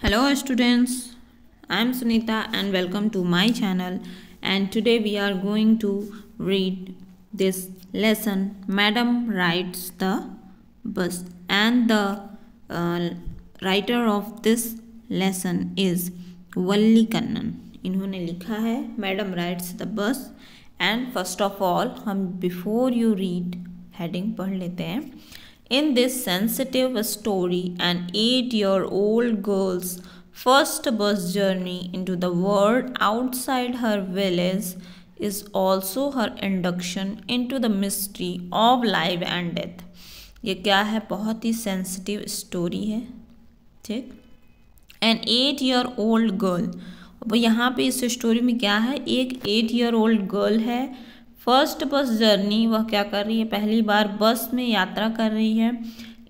Hello students, I am Sunita and welcome to my channel, and today we are going to read this lesson Madam Rides the Bus, and the writer of this lesson is Valli Kannan. इन्होंने लिखा है Madam Rides the Bus. And first of all हम before you read heading पढ़ लेते हैं. In this sensitive story, an 8-year-old girl's first bus journey into the world outside her village is also her induction into the mystery of life and death. ये क्या है? बहुत ही sensitive story है, ठीक. An 8-year-old girl. अब यहाँ पे इस स्टोरी में क्या है? एक 8-year-old गर्ल है. फर्स्ट बस जर्नी, वह क्या कर रही है? पहली बार बस में यात्रा कर रही है.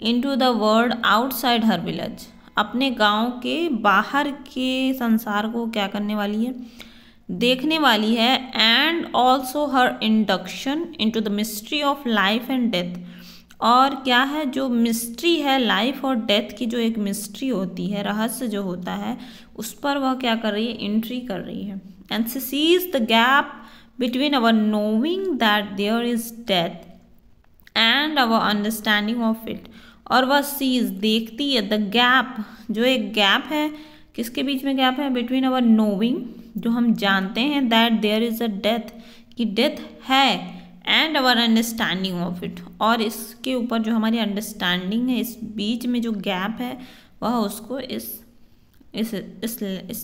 Into the world outside her village, अपने गांव के बाहर के संसार को क्या करने वाली है? देखने वाली है. And also her induction into the mystery of life and death. और क्या है? जो मिस्ट्री है लाइफ और डेथ की, जो एक मिस्ट्री होती है, रहस्य जो होता है, उस पर वह क्या कर रही है? एंट्री कर रही है. And she sees the gap between our knowing that there is death and our understanding of it. और वह सीज देखती है द गैप, जो एक गैप है. किसके बीच में गैप है? बिटवीन our knowing, जो हम जानते हैं, that there is a death, कि डेथ है, and our understanding of it. और इसके ऊपर जो हमारी अंडरस्टैंडिंग है, इस बीच में जो गैप है, वह उसको इस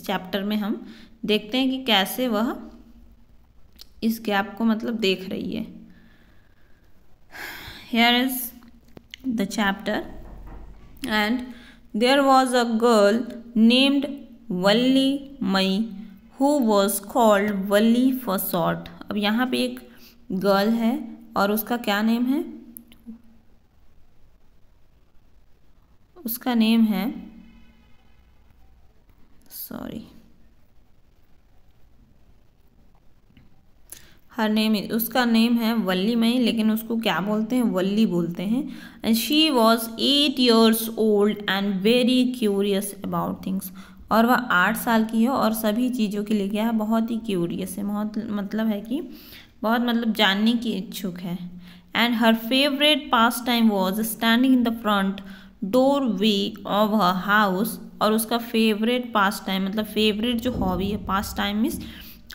चैप्टर में हम देखते हैं कि कैसे वह इस गैप को मतलब देख रही है. Here is the chapter. And there was a girl named Valli Mai who was called Valli for short. अब यहाँ पे एक गर्ल है और उसका क्या नेम है? उसका नेम है, सॉरी, हर नेम, उसका नेम है वल्ली मई, लेकिन उसको क्या बोलते हैं? वल्ली बोलते हैं. And she was 8 years old and very curious about things. और वह 8 साल की है और सभी चीज़ों के लिए क्या है? बहुत ही क्यूरियस है. बहुत मतलब है कि बहुत मतलब जानने की इच्छुक है. And her favourite pastime was standing in the front doorway of her house. और उसका फेवरेट पास टाइम मतलब फेवरेट जो हॉबी है, pastime means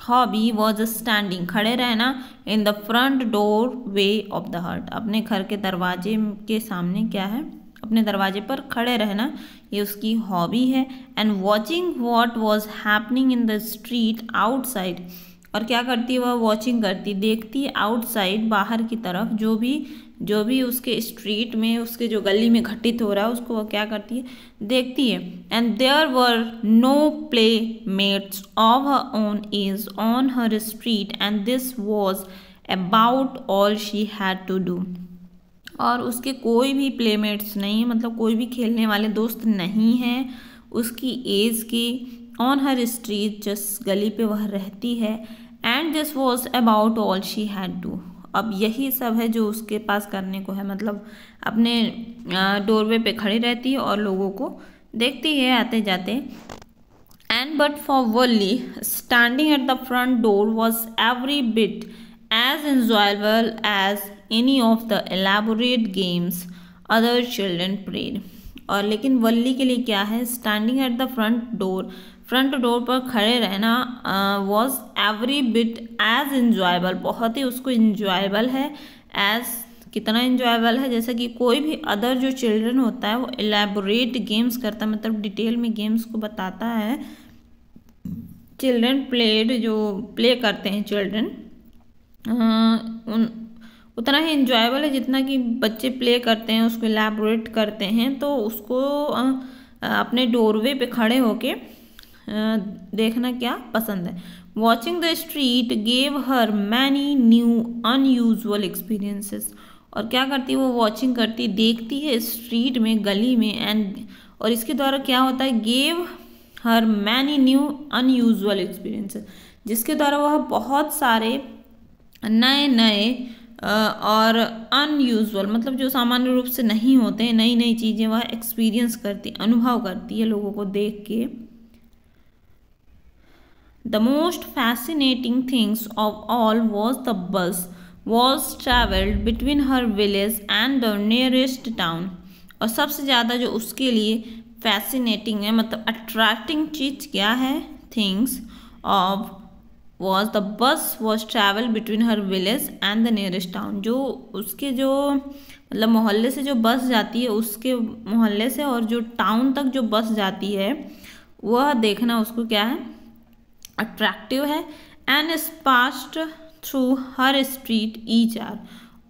hobby, was standing, खड़े रहना, in the front doorway of the hut, अपने घर के दरवाजे के सामने क्या है? अपने दरवाजे पर खड़े रहना, ये उसकी हॉबी है. And watching what was happening in the street outside. और क्या करती है वह? वॉचिंग करती, देखती है आउटसाइड, बाहर की तरफ, जो भी उसके स्ट्रीट में, उसके जो गली में घटित हो रहा है, उसको वह क्या करती है? देखती है. And there were no playmates of her own age on her street and this was about all she had to do. और उसके कोई भी प्लेमेट्स नहीं है, मतलब कोई भी खेलने वाले दोस्त नहीं हैं उसकी एज की. ऑन हर स्ट्रीट, जिस गली पे वह रहती है. And this was about all she had to. अब यही सब है जो उसके पास करने को है, मतलब अपने डोरवे पे खड़ी रहती है और लोगों को देखती है आते जाते. And but for Valli standing at the front door was every bit as enjoyable as any of the elaborate games other children played. और लेकिन वल्ली के लिए क्या है? Standing at the front door पर खड़े रहना was every bit as enjoyable, बहुत ही उसको इंजॉयबल है. एज कितना इंजॉयबल है? जैसे कि कोई भी अदर जो चिल्ड्रन होता है वो एलैबोरेट गेम्स करता है, मतलब डिटेल में गेम्स को बताता है. चिल्ड्रन प्लेड, जो प्ले करते हैं चिल्ड्रन, उतना ही इंजॉयबल है जितना कि बच्चे प्ले करते हैं, उसको एलैबोरेट करते हैं. तो उसको अपने डोरवे पे खड़े होके देखना क्या पसंद है. Watching the street gave her many new unusual experiences. और क्या करती है वो? वॉचिंग करती, देखती है स्ट्रीट में, गली में. एंड और इसके द्वारा क्या होता है? Gave her many new unusual experiences, जिसके द्वारा वह बहुत सारे नए नए और अनयूजुअल मतलब जो सामान्य रूप से नहीं होते हैं, नई नई चीज़ें वह एक्सपीरियंस करती, अनुभव करती है लोगों को देख के। The most fascinating things of all was the bus was travelled between her village and the nearest town। और सबसे ज़्यादा जो उसके लिए फैसिनेटिंग है मतलब अट्रैक्टिंग चीज़ क्या है, things of was the bus was travel between her village and the nearest town। जो उसके जो मतलब मोहल्ले से जो बस जाती है उसके मोहल्ले से और जो टाउन तक जो बस जाती है वह देखना उसको क्या है, अट्रैक्टिव है। And is passed through her street each hour.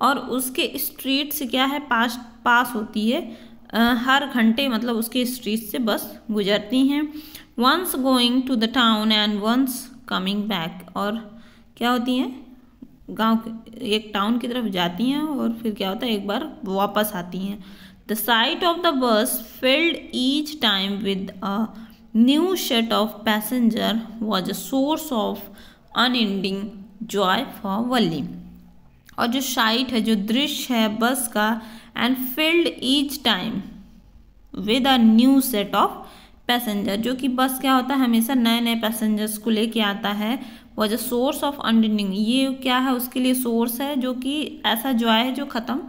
और उसके स्ट्रीट से क्या है, पास होती है हर घंटे, मतलब उसके स्ट्रीट से बस गुजरती हैं। Once going to the town and once coming back. और क्या होती हैं, गांव एक टाउन की तरफ जाती हैं और फिर क्या होता है एक बार वापस आती हैं। The sight of the bus filled each time with a new set of passenger was a source of unending joy for Valli. और जो साइट है, जो दृश्य है बस का, and filled each time with a new set of passenger, जो कि बस क्या होता है हमेशा नए नए पैसेंजर्स को लेके आता है। Was a source of unending, ये क्या है उसके लिए सोर्स है जो कि ऐसा जॉय है जो ख़त्म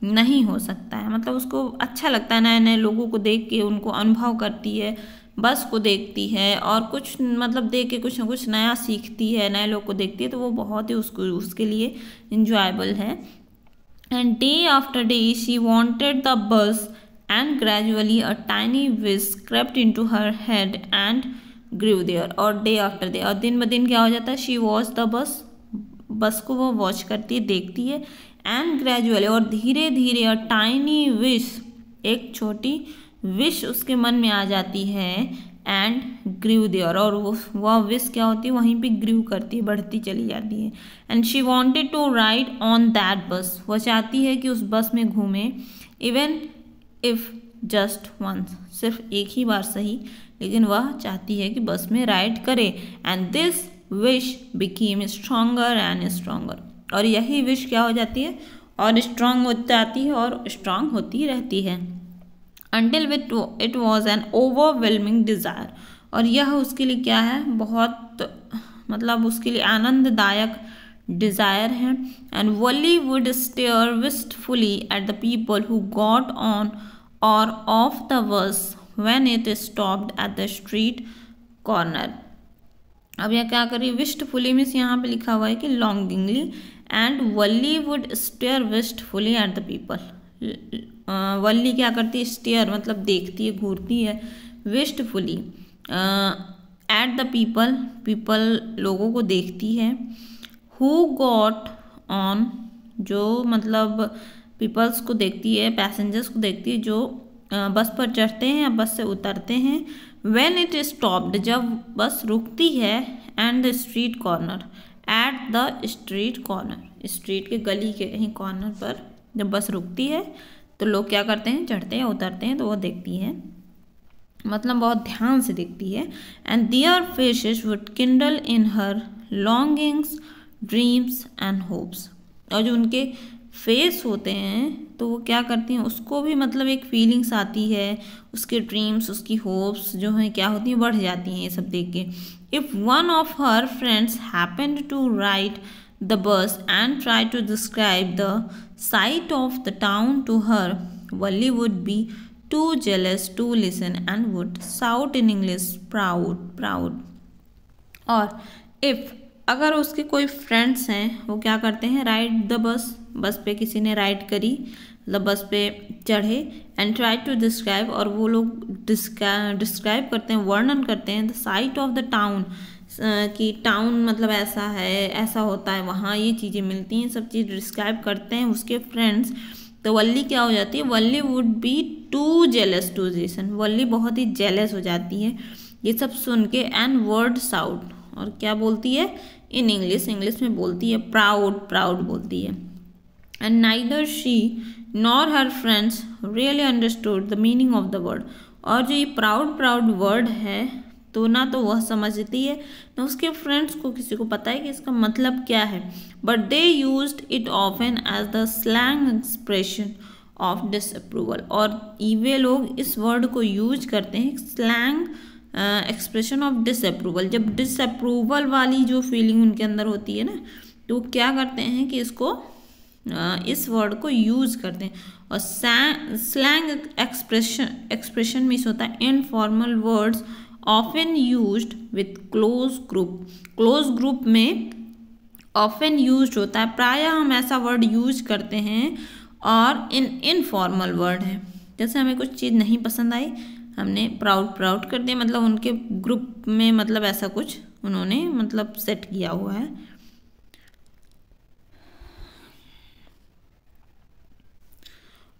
नहीं हो सकता है। मतलब उसको अच्छा लगता है नए नए लोगों को देख के, उनको अनुभव करती है, बस को देखती है और कुछ मतलब देख के कुछ ना कुछ नया सीखती है, नए लोग को देखती है, तो वो बहुत ही उसके लिए इंजॉयबल है। And day after day she wanted the bus and gradually a tiny wish crept into her head and grew there। और डे आफ्टर डे और दिन ब दिन क्या हो जाता है, शी वॉच द बस को वो वॉच करती है, देखती है। एंड ग्रेजुअली और धीरे धीरे अ टाइनी विश, एक छोटी विश उसके मन में आ जाती है। एंड ग्रीव देयर और वह विश क्या होती है वहीं पे ग्रीव करती है, बढ़ती चली जाती है। And she wanted to ride on that bus, वह चाहती है कि उस बस में घूमे, इवन इफ जस्ट वंस, सिर्फ एक ही बार सही, लेकिन वह चाहती है कि बस में राइड करे। And this wish became stronger and stronger. और यही विश क्या हो जाती है और स्ट्रांग हो जाती है और स्ट्रांग होती रहती है। Until it was N overwhelming desire. और यह उसके लिए क्या है, बहुत मतलब उसके लिए आनंददायक डिज़ायर है। And Valli would stare wistfully at the people who got on और off the bus when it stopped at the street corner. अब यह क्या करिए, विस्टफुली मीन्स यहाँ पे लिखा हुआ है कि longingly, and Valli would stare wistfully at the people. Valli क्या करती है, स्टेयर मतलब देखती है, घूरती है, विस्टफुली एट द पीपल लोगों को देखती है। हु गॉट ऑन, जो मतलब पीपल्स को देखती है, पैसेंजर्स को देखती है जो बस पर चढ़ते हैं या बस से उतरते हैं। व्हेन इट स्टॉप्ड, जब बस रुकती है। And the street corner, eight the street corner, street के गली के कहीं कॉर्नर पर जब बस रुकती है तो लोग क्या करते हैं, चढ़ते हैं उतरते हैं, तो वो देखती है, मतलब बहुत ध्यान से देखती है। And their faces would Kindle in her longings dreams and hopes. और जो उनके फेस होते हैं तो वो क्या करती हैं, उसको भी मतलब एक फीलिंग्स आती है, उसके ड्रीम्स उसकी होप्स जो हैं क्या होती हैं, बढ़ जाती हैं ये सब देख के। If one of her friends happened to ride the bus and try to describe the sight of the town to her, Valli would be too jealous to listen and would shout in English proud proud. और if अगर उसके कोई friends हैं वो क्या करते हैं, ride the बस पे किसी ने राइड करी, मतलब बस पे चढ़े। एंड ट्राई टू डिस्क्राइब, और वो लोग डिस्क्राइब करते हैं, वर्णन करते हैं the sight of the town, कि टाउन मतलब ऐसा है, ऐसा होता है, वहाँ ये चीज़ें मिलती हैं, सब चीज़ डिस्क्राइब करते हैं उसके फ्रेंड्स। तो वल्ली क्या हो जाती है, Valli would be too jealous to listen, Valli बहुत ही जेलस हो जाती है ये सब सुन के। एंड वर्ड शाउट, और क्या बोलती है इन इंग्लिश में बोलती है प्राउड बोलती है। And neither she nor her friends really understood the meaning of the word. और जो ये प्राउड वर्ड है तो ना तो वह समझती है ना उसके फ्रेंड्स को किसी को पता है कि इसका मतलब क्या है, but they used it often as the slang expression of disapproval. और वे लोग इस वर्ड को यूज करते हैं स्लैंग एक्सप्रेशन ऑफ डिसअप्रूवल। जब डिसअप्रूवल वाली जो फीलिंग उनके अंदर होती है ना, तो क्या करते हैं कि इसको इस वर्ड को यूज करते हैं। और स्लैंग एक्सप्रेशन मीन्स होता है informal words often used with close group. Close group में ऑफन यूज्ड होता है, प्रायः हम ऐसा वर्ड यूज करते हैं, और इनफॉर्मल वर्ड है। जैसे हमें कुछ चीज़ नहीं पसंद आई, हमने प्राउड कर दिया, मतलब उनके ग्रुप में मतलब ऐसा कुछ उन्होंने मतलब सेट किया हुआ है।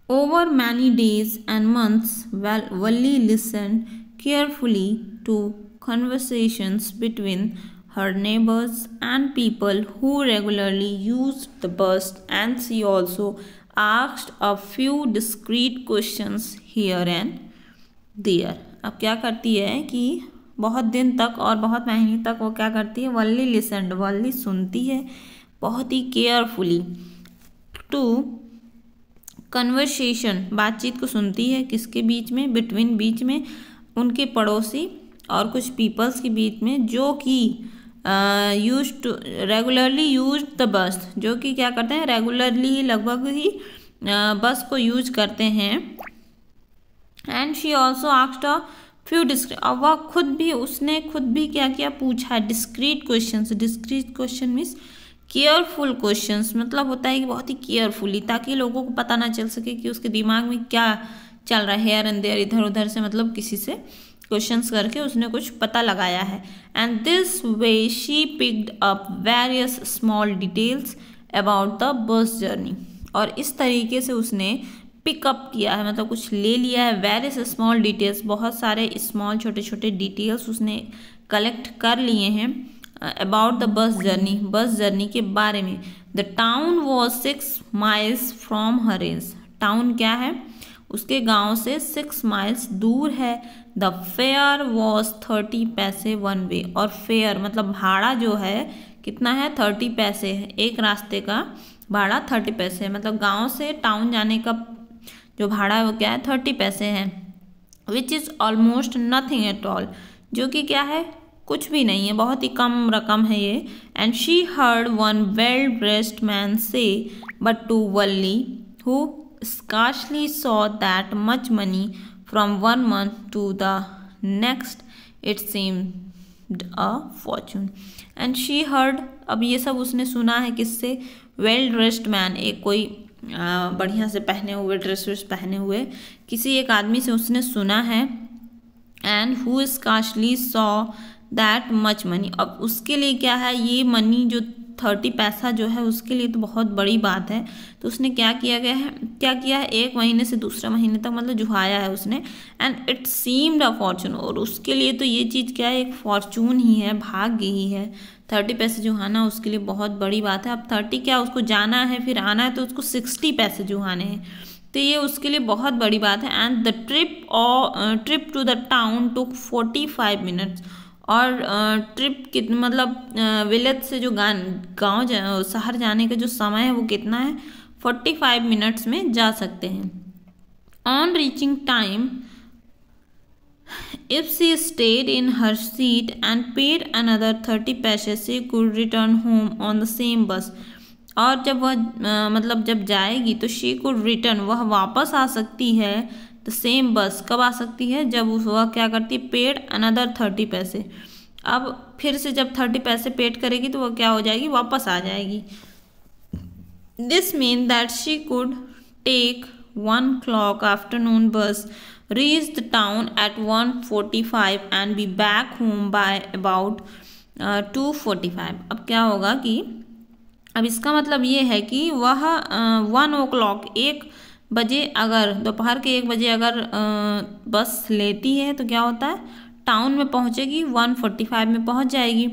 Over many days and months, Valli listened carefully to conversations between her neighbors and people who regularly used the bus, and she also asked a few discreet questions here and there. अब क्या करती है कि बहुत दिन तक और बहुत महीने तक वो क्या करती है, वल्ली लिसनड, वल्ली सुनती है बहुत ही केयरफुली, टू कन्वर्सेशन, बातचीत को सुनती है, किसके बीच में, बिटवीन, बीच में, उनके पड़ोसी और कुछ पीपल्स के बीच में, जो कि use to regularly use the bus, जो कि क्या करते हैं, रेगुलरली ही, लगभग ही बस को यूज करते हैं। And she also asked a few discrete, अब वह उसने खुद भी क्या किया, पूछा discrete question. Discrete question means careful questions, मतलब होता है कि बहुत ही केयरफुली, ताकि लोगों को पता ना चल सके कि उसके दिमाग में क्या चल रहा है, हेयर एंड देयर, इधर उधर से, मतलब किसी से क्वेश्चंस करके उसने कुछ पता लगाया है। And this way she picked up various small details about the bus journey, और इस तरीके से उसने पिकअप किया है, मतलब कुछ ले लिया है, वेरियस स्मॉल डिटेल्स, बहुत सारे स्मॉल छोटे छोटे डिटेल्स उसने कलेक्ट कर लिए हैं अबाउट द बस जर्नी के बारे में। The town was 6 miles from her range, town क्या है, उसके गांव से 6 miles दूर है। द फेयर वॉज 30 पैसे वन वे, और फेयर मतलब भाड़ा जो है कितना है, 30 पैसे है, एक रास्ते का भाड़ा 30 पैसे है, मतलब गांव से टाउन जाने का जो भाड़ा है वो क्या है, 30 पैसे है। Which is almost nothing at all, जो कि क्या है, कुछ भी नहीं है, बहुत ही कम रकम है ये। And she heard one well dressed man say, but to Valli who scarcely saw that much money from one month to the next it seemed a fortune. And she heard, अब ये सब उसने सुना है किससे, वेल ड्रेस्ड मैन, एक कोई बढ़िया से पहने हुए, ड्रेस पहने हुए किसी एक आदमी से उसने सुना है। And who scarcely saw that much money, अब उसके लिए क्या है, ये मनी जो 30 पैसा जो है उसके लिए तो बहुत बड़ी बात है। तो उसने क्या किया है, एक महीने से दूसरा महीने तक मतलब जुहाया है उसने। And it seemed a Fortune, और उसके लिए तो ये चीज़ क्या है, एक फॉर्चून ही है, भाग्य ही है। 30 पैसे जुहाना उसके लिए बहुत बड़ी बात है। अब 30 क्या, उसको जाना है फिर आना है, तो उसको 60 पैसे जुहाने हैं, तो ये उसके लिए बहुत बड़ी बात है। And the trip to the town took 45 minutes, और ट्रिप कितना मतलब विलेज से जो गांव शहर जाने का जो समय है वो कितना है, 45 minutes में जा सकते हैं। On reaching time, if she stayed in her seat and paid another 30 पैसे, she could return home on the same bus, और जब वह मतलब जब जाएगी तो she could return, वह वापस आ सकती है, द सेम बस, कब आ सकती है, जब वह क्या करती है, पेड अनदर 30 पैसे, अब फिर से जब 30 पैसे पेड करेगी तो वह क्या हो जाएगी, वापस आ जाएगी। This mean that she could take 1 o'clock afternoon bus, reach the town at 1:45 and be back home by about 2:45। अब क्या होगा कि अब इसका मतलब ये है कि वह 1 o'clock 1 बजे, अगर दोपहर के 1 बजे अगर बस लेती है तो क्या होता है, टाउन में पहुंचेगी, 1:45 में पहुंच जाएगी।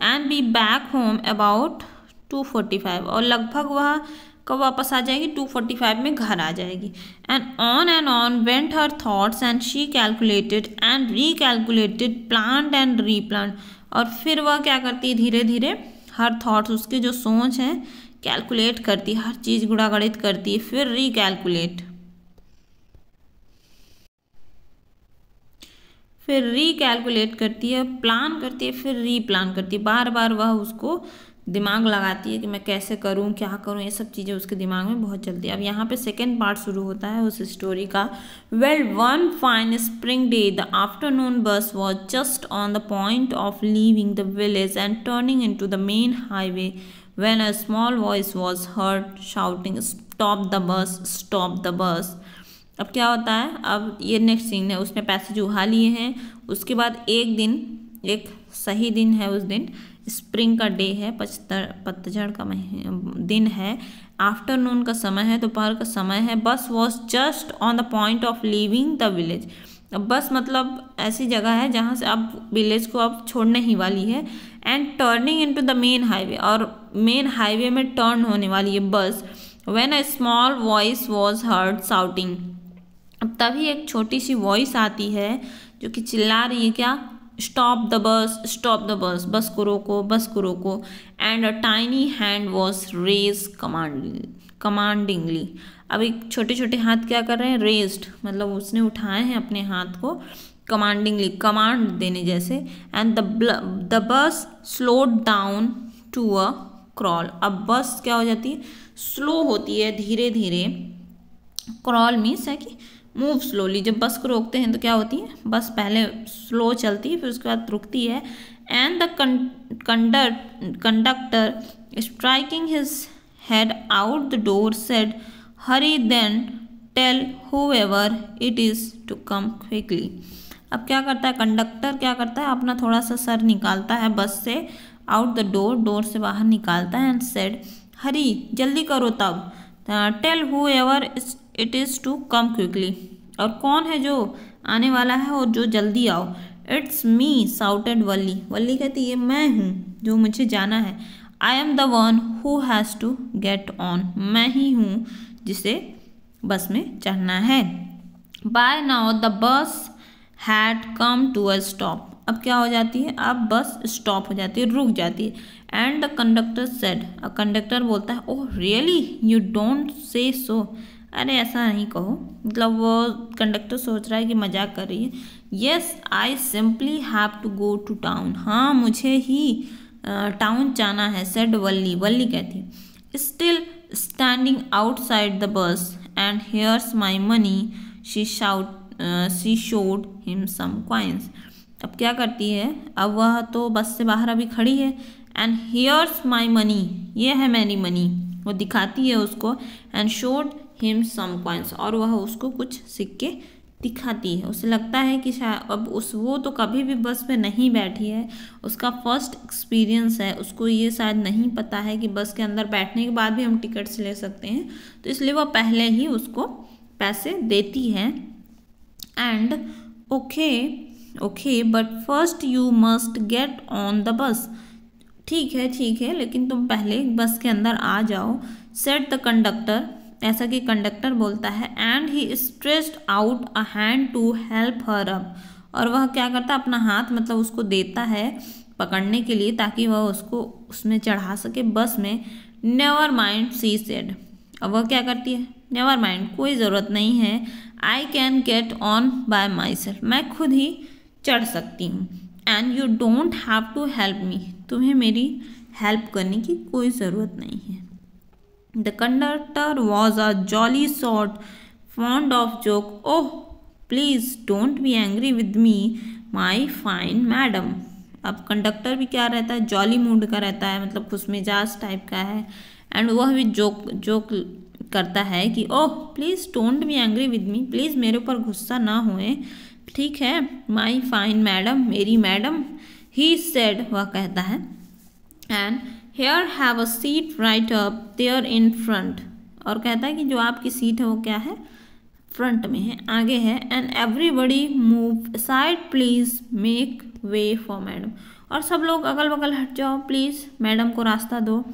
And be back home about 2:45, और लगभग वह कब वापस आ जाएगी, 2:45 में घर आ जाएगी। And on went her thoughts and she calculated and recalculated, planned and replanned. और फिर वह क्या करती है, धीरे धीरे हर थॉट्स, उसके जो सोच है, कैलकुलेट करती है, हर चीज़ गुणा गणित करती है, फिर रीकैलकुलेट करती है, प्लान करती है, फिर रीप्लान करती है। बार बार वह उसको दिमाग लगाती है कि मैं कैसे करूं, क्या करूं, ये सब चीज़ें उसके दिमाग में बहुत चलती है। अब यहाँ पे सेकेंड पार्ट शुरू होता है उस स्टोरी का। Well one fine spring day the afternoon bus was just on the point of leaving the village and turning into the main highway when a small voice was heard shouting, stop the bus, stop the bus. अब क्या होता है, अब ये next scene है, उसने passage उठा लिए हैं। उसके बाद एक दिन, एक सही दिन है उस दिन, स्प्रिंग का डे है, पतझड़ का दिन है, आफ्टरनून का समय है, दोपहर का समय है। बस was just on the point of leaving the village. अब बस मतलब ऐसी जगह है जहाँ से अब विलेज को अब छोड़ने ही वाली है। And turning into the main highway, और मेन हाईवे में टर्न होने वाली है बस। When a small voice was heard shouting, अब तभी एक छोटी सी वॉइस आती है जो कि चिल्ला रही है, क्या, stop the bus, stop the bus, bus को रोको, बस को रोको। And a tiny hand was raise commandingly. अब एक छोटे छोटे हाथ क्या कर रहे हैं, रेज्ड, मतलब उसने उठाए हैं अपने हाथ को, कमांडिंगली, कमांड देने जैसे। And the bus slowed down to a crawl. अब बस क्या हो जाती है, स्लो होती है धीरे धीरे। क्रॉल मीन्स है कि मूव स्लोली। जब बस को रोकते हैं तो क्या होती है, बस पहले स्लो चलती है, फिर उसके बाद रुकती है। And the conductor striking his head out the door said, hurry then tell whoever it is to come quickly. अब क्या करता है कंडक्टर, क्या करता है, अपना थोड़ा सा सर निकालता है बस से, आउट द डोर, डोर से बाहर निकालता है। एंड सेड, हरी, जल्दी करो, तब tell whoever it is to come quickly, और कौन है जो आने वाला है और जो जल्दी आओ। इट्स मी साउटेड वल्ली, वल्ली कहती है मैं हूँ जो मुझे जाना है। I am the one who has to get on, मैं ही हूँ जिसे बस में चढ़ना है। By now the bus had come to a stop. अब क्या हो जाती है, अब बस स्टॉप हो जाती है, रुक जाती है। एंड द कंडक्टर सेड, अब कंडक्टर बोलता है, oh really, you don't say सो, अरे ऐसा नहीं कहो, मतलब वो कंडक्टर सोच रहा है कि मजाक कर रही है। Yes I simply have to go to town, हाँ मुझे ही टाउन जाना है। सेड वल्ली, वल्ली कहती, still standing outside the bus and here's my money, she showed him some coins. अब क्या करती है, अब वह तो बस से बाहर अभी खड़ी है। एंड हेयर्स माई मनी, ये है मेरी मनी, वो दिखाती है उसको। And showed him some coins, और वह उसको कुछ सिक्के दिखाती है। उसे लगता है कि शायद अब वो तो कभी भी बस में नहीं बैठी है, उसका फर्स्ट एक्सपीरियंस है, उसको ये शायद नहीं पता है कि बस के अंदर बैठने के बाद भी हम टिकट्स ले सकते हैं, तो इसलिए वह पहले ही उसको पैसे देती है। And okay but first you must get on the बस, ठीक है, लेकिन तुम पहले बस के अंदर आ जाओ। सेड द कंडक्टर, ऐसा कि कंडक्टर बोलता है। And he stretched out a hand to help her up, और वह क्या करता है, अपना हाथ मतलब उसको देता है पकड़ने के लिए ताकि वह उसको उसमें चढ़ा सके बस में। नेवर माइंड, शी सेड, अब वह क्या करती है, नेवर माइंड, कोई ज़रूरत नहीं है, I can get on by myself, मैं खुद ही चढ़ सकती हूँ। And you don't have to help me, तुम्हें मेरी हेल्प करने की कोई ज़रूरत नहीं है। The conductor was a jolly sort, fond of joke, oh please don't be angry with me my fine madam. अब कंडक्टर भी क्या रहता है, जॉली मूड का रहता है, मतलब खुशमिजाज टाइप का है। एंड वह भी जोक करता है कि oh please don't be angry with me, please मेरे ऊपर गुस्सा ना होए, ठीक है, माई फाइन मैडम, मेरी मैडम। ही सेड, वह कहता है। And here have a seat right up there in front, और कहता है कि जो आपकी सीट है वो क्या है, फ्रंट में है, आगे है। And everybody move aside please make way for madam, और सब लोग अगल बगल हट जाओ, प्लीज़ मैडम को रास्ता दो।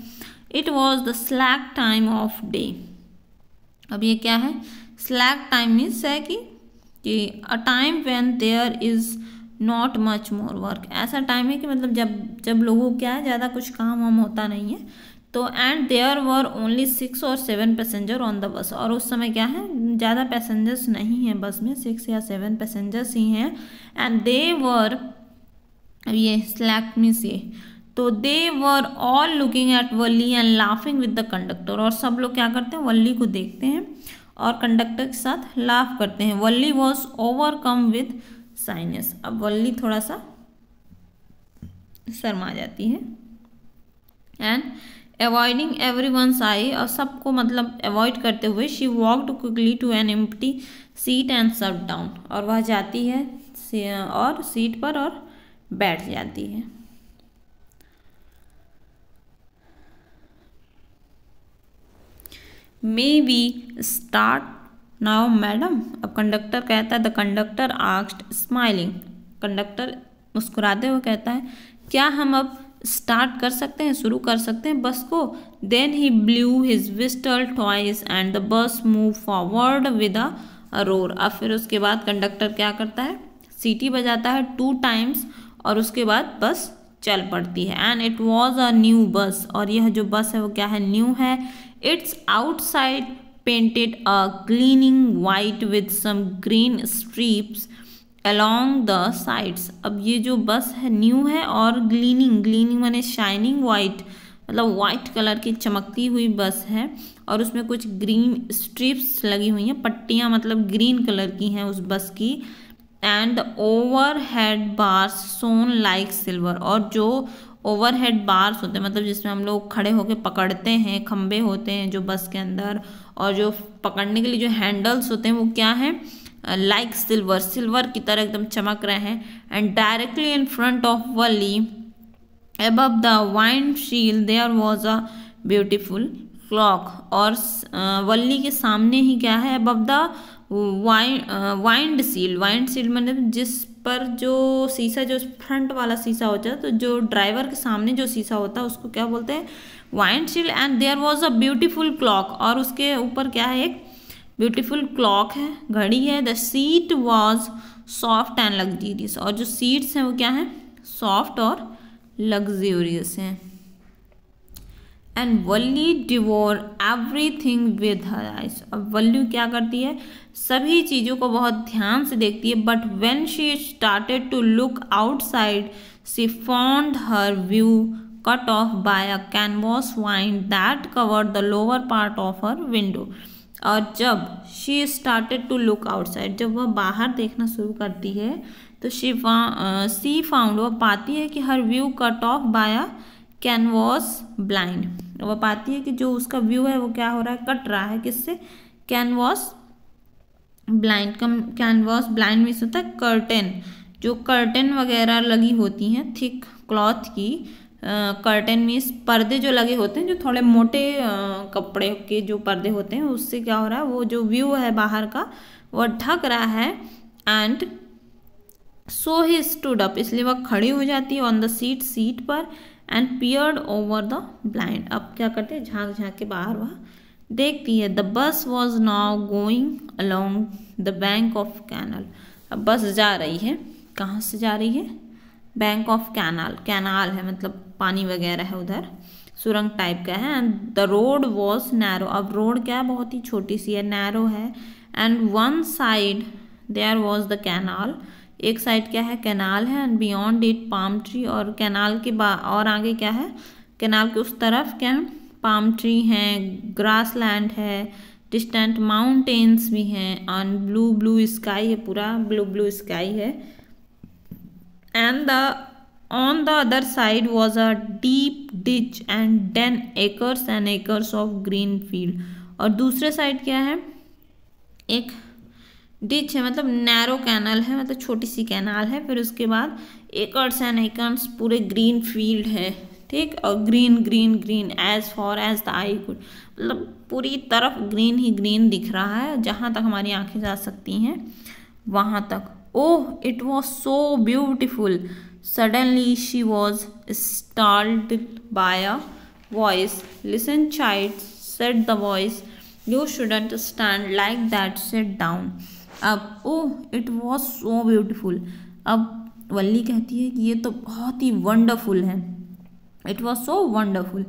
It was the slack time of day. अब ये क्या है, स्लैक टाइम मीन्स है कि a time when there is not much more work. ऐसा टाइम है कि मतलब जब लोगों को क्या है, ज़्यादा कुछ काम वाम होता नहीं है। तो and there were only 6 or 7 passenger on the bus. और उस समय क्या है, ज़्यादा पैसेंजर्स नहीं हैं बस में, 6 या 7 पैसेंजर्स ही हैं। एंड दे वर, ये स्लैक मीन्स ये, तो they were all looking at Valli and laughing with the conductor. और सब लोग क्या करते हैं, वल्ली को देखते हैं और कंडक्टर के साथ लाफ करते हैं। वल्ली वॉज ओवरकम विद साइनेस। अब वल्ली थोड़ा सा शर्मा जाती है। एंड अवॉइडिंग एवरीवन्स आई, और सबको मतलब अवॉइड करते हुए, she walked quickly to an empty seat and sat down. और वह जाती है और सीट पर और बैठ जाती है। May be start now madam. अब कंडक्टर कहता है, the conductor asked smiling. Conductor मुस्कुराते हुए कहता है, क्या हम अब स्टार्ट कर सकते हैं, शुरू कर सकते हैं बस को। Then he blew his whistle twice and the bus move forward with a roar. अब फिर उसके बाद कंडक्टर क्या करता है, सीटी बजाता है 2 times और उसके बाद बस चल पड़ती है। And it was a new bus. और यह जो बस है वो क्या है, न्यू है। It's outside painted a gleaming white with some green stripes along the sides। अब ये जो बस है न्यू है और ग्लीनिंग माने शाइनिंग वाइट, मतलब वाइट कलर की चमकती हुई बस है। और उसमें कुछ ग्रीन स्ट्रिप्स लगी हुई हैं, पट्टियाँ मतलब ग्रीन कलर की हैं उस बस की। And overhead bars shone like silver. और जो ओवर हेड बार्स होते हैं, मतलब जिसमें हम लोग खड़े होकर पकड़ते हैं, खंबे होते हैं जो बस के अंदर, और जो पकड़ने के लिए जो हैंडल्स होते हैं वो क्या है, लाइक सिल्वर, सिल्वर की तरह एकदम चमक रहे हैं। And directly in front of Valli above the windshield there was a beautiful clock. और वली के सामने ही क्या है, above the windshield. Windshield मतलब जिस पर जो शीशा, जो फ्रंट वाला शीशा होता है, तो जो ड्राइवर के सामने जो शीशा होता है उसको क्या बोलते हैं, windshield. And there was a beautiful clock. और उसके ऊपर क्या है, एक ब्यूटीफुल क्लॉक है, घड़ी है। The seat was soft and luxurious. और जो सीट्स हैं वो क्या है, सॉफ्ट और लग्जरियस हैं। And Valli devour everything with her eyes. अब वल्ली क्या करती है, सभी चीज़ों को बहुत ध्यान से देखती है। But when she started to look outside she found her view cut off by a canvas blind that covered the lower part of her window. और जब she started to look outside, जब वह बाहर देखना शुरू करती है, तो शी फाउंड, वह पाती है कि हर view cut off by a canvas blind. वह पाती है कि जो उसका व्यू है वो क्या हो रहा है, कट रहा है, किससे, canvas blind. Canvas blind means होता है कर्टेन, जो कर्टेन वगैरह लगी होती हैं थिक क्लॉथ की। कर्टेन मीन्स पर्दे जो लगे होते हैं, जो थोड़े मोटे कपड़े के जो पर्दे होते हैं, उससे क्या हो रहा है, वो जो व्यू है बाहर का वो ढक रहा है। And so he stood up, इसलिए वह खड़ी हो जाती है ऑन द सीट पर। And peered over the blind. अब क्या करते हैं, झांक झांक के बाहर वह देखती है। The bus was now going along the bank of canal. अब बस जा रही है, कहाँ से जा रही है, बैंक ऑफ कैनाल। कैनाल है मतलब पानी वगैरह है उधर, सुरंग टाइप का है। And the road was narrow. अब रोड क्या है, बहुत ही छोटी सी है, नैरो है। And one side there was the canal, एक साइड क्या है, कैनाल है। And beyond it palm tree. और कैनाल के और आगे क्या है, कैनाल के उस तरफ क्या है, पाम ट्री हैं, ग्रास लैंड है, डिस्टेंट माउंटेन्स भी हैं। एंड ब्लू ब्लू स्काई है, पूरा ब्लू ब्लू स्काई है। And on the other side was a deep ditch and 10 acres and acres of green field। और दूसरे साइड क्या है, एक डिच है, मतलब नैरो कैनल है, मतलब छोटी सी कैनाल है। फिर उसके बाद एकर्स एंड एकर्स पूरे ग्रीन फील्ड है, ठीक। और green green green as far as the eye could, मतलब पूरी तरफ ग्रीन ही ग्रीन दिख रहा है, जहाँ तक हमारी आंखें जा सकती हैं वहाँ तक। Oh, it was so beautiful. Suddenly she was startled by a voice. Listen, child, said the voice. You shouldn't stand like that. Sit down. अब इट वॉज सो ब्यूटिफुल. अब वल्ली कहती है कि ये तो बहुत ही वंडरफुल है. इट वॉज सो वंडरफुल,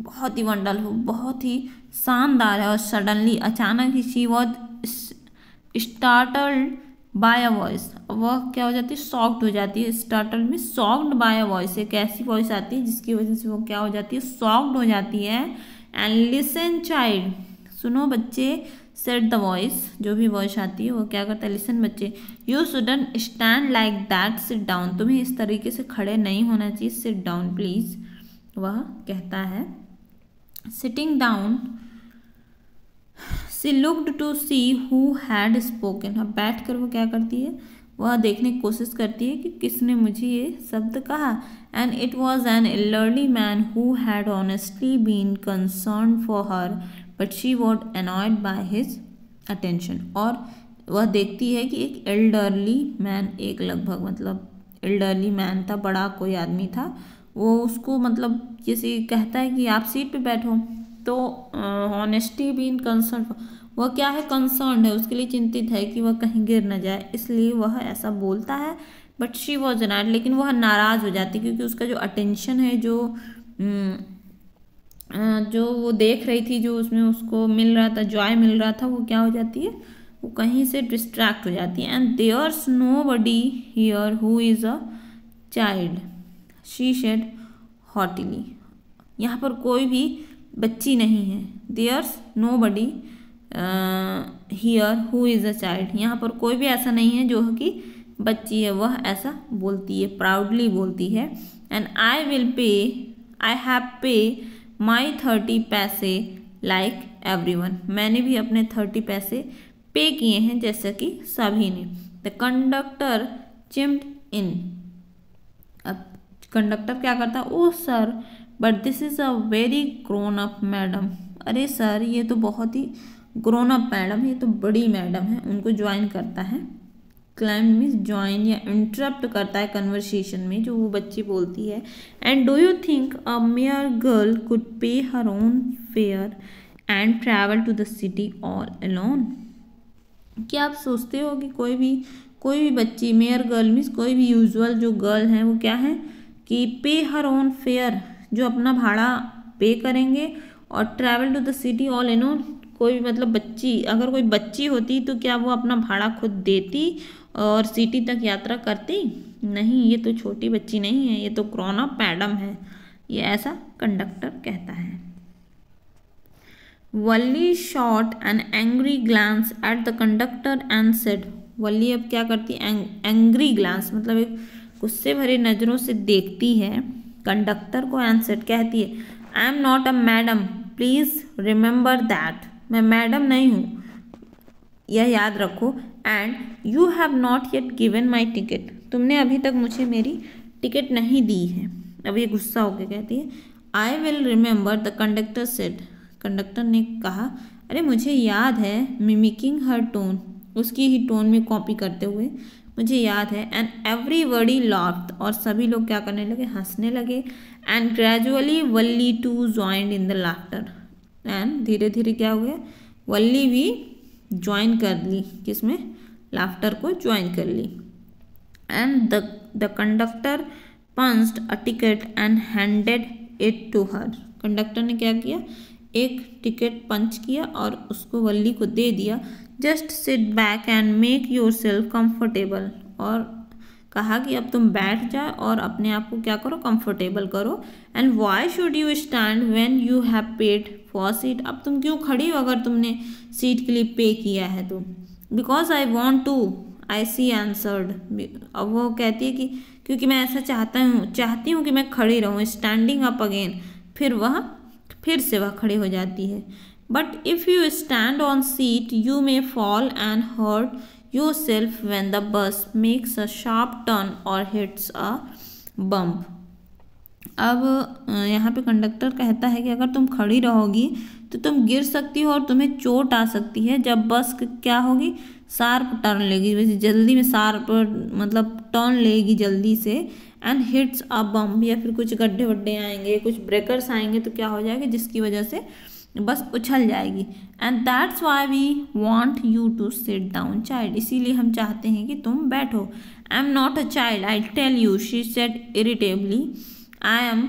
बहुत ही वंडरफुल, बहुत ही शानदार है. और सडनली, अचानक ही, she was startled by a voice. वह क्या हो जाती है, शॉक्ड हो जाती है. स्टार्टल्ड में शॉक्ड बाय अ वॉइस, एक ऐसी वॉइस आती है जिसकी वजह से वो क्या हो जाती है, शॉक्ड हो जाती है. एंड लिसन चाइल्ड, सुनो बच्चे, सेड द वॉइस, जो भी वॉइस आती है वो क्या करता है, लिसन बच्चे, you shouldn't stand like that, sit down, तुम्हें इस तरीके से खड़े नहीं होना चाहिए, सिट डाउन प्लीज. वह कहता है sitting down. She looked to see who had spoken. अब बैठ कर वो क्या करती है, वह देखने की कोशिश करती है कि किसने मुझे ये शब्द कहा. And it was an elderly man who had honestly been concerned for her, but she was annoyed by his attention. और वह देखती है कि एक एल्डरली मैन, एक लगभग मतलब एल्डरली मैन था, बड़ा कोई आदमी था, वो उसको मतलब जैसे कहता है कि आप सीट पे बैठो. तो ऑनेस्टी बीन कंसर्न, वह क्या है, कंसर्न है, उसके लिए चिंतित है कि वह कहीं गिर न जाए, इसलिए वह ऐसा बोलता है. बट शी वॉज नॉट, लेकिन वह नाराज़ हो जाती है क्योंकि उसका जो अटेंशन है, जो वो देख रही थी, जो उसमें उसको मिल रहा था, जॉय मिल रहा था, वो क्या हो जाती है, वो कहीं से डिस्ट्रैक्ट हो जाती है. And there's nobody here who is a child, she said haughtily. यहाँ पर कोई भी बच्ची नहीं है. There's nobody here who is a child, यहाँ पर कोई भी ऐसा नहीं है जो कि बच्ची है. वह ऐसा बोलती है, प्राउडली बोलती है. And I will pay, I have पे माई 30 पैसे लाइक एवरीवन, मैंने भी अपने 30 पैसे पे किए हैं जैसा कि सभी ने. The conductor chimed in. अब कंडक्टर क्या करता है, oh sir, but this is a very grown up madam. अरे सर, ये तो बहुत ही ग्रोन अप मैडम, ये तो बड़ी मैडम है. उनको ज्वाइन करता है. क्लाइम मीन्स ज्वाइन या इंटरप्ट करता है कन्वर्सेशन में, जो वो बच्ची बोलती है. And do you think a mere girl could pay her own fare and travel to the city all alone. क्या आप सोचते हो कि कोई भी बच्ची, मेयर गर्ल मीन्स कोई भी यूजुअल जो गर्ल हैं वो क्या है कि पे हर ओन फेयर, जो अपना भाड़ा पे करेंगे, और travel to the city all alone, कोई भी मतलब बच्ची, अगर कोई बच्ची होती तो क्या वो अपना भाड़ा खुद देती और सिटी तक यात्रा करती? नहीं, ये तो छोटी बच्ची नहीं है, ये तो ग्रोन अप मैडम है. ये ऐसा कंडक्टर कहता है. Valli shot an angry glance at the conductor and said. Valli अब क्या करती है, एंग्री ग्लांस मतलब एक गुस्से भरे नज़रों से देखती है कंडक्टर को. एंड सेड कहती है, I am not a madam, please remember that. मैं मैडम नहीं हूँ, यह याद रखो. And you have not yet given my ticket, तुमने अभी तक मुझे मेरी टिकट नहीं दी है. अब ये गुस्सा होकर कहती है, I will remember, the conductor said. Conductor ने कहा, अरे मुझे याद है. मिमिकिंग हर टोन, उसकी ही टोन में कॉपी करते हुए, मुझे याद है. एंड एवरीबडी लाफ्ड, और सभी लोग क्या करने लगे, हंसने लगे. And gradually Valli too joined in the laughter. And धीरे धीरे क्या हो गया, वल्ली भी ज्वाइन कर ली, किसमें, लाफ्टर को ज्वाइन कर ली. And the conductor punched a ticket and handed it to her. Conductor ने क्या किया, एक टिकट पंच किया और उसको वल्ली को दे दिया. Just sit back and make your self comfortable, और कहा कि अब तुम बैठ जाओ और अपने आप को क्या करो, कंफर्टेबल करो. And why should you stand when you have paid for seat. अब तुम क्यों खड़ी हो अगर तुमने सीट के लिए पे किया है तो. Because I want to, I see answered. अब वो कहती है कि क्योंकि मैं ऐसा चाहती हूँ कि मैं खड़ी रहूँ. स्टैंडिंग अप अगेन, फिर से वह खड़ी हो जाती है. But if you stand on seat you may fall and hurt yourself when the bus makes a sharp turn or hits a bump. अब यहाँ पे कंडक्टर कहता है कि अगर तुम खड़ी रहोगी तो तुम गिर सकती हो और तुम्हें चोट आ सकती है जब बस क्या होगी, शार्प टर्न लेगी, वैसे जल्दी में शार्प मतलब टर्न लेगी जल्दी से. एंड हिट्स अ बम्प, या फिर कुछ गड्ढे वड्ढे आएंगे, कुछ ब्रेकर्स आएंगे, तो क्या हो जाएगा, जिसकी वजह से बस उछल जाएगी। And that's why we want you to sit down child, इसीलिए हम चाहते हैं कि तुम बैठो। I am not a child, I tell you, she said irritably. I am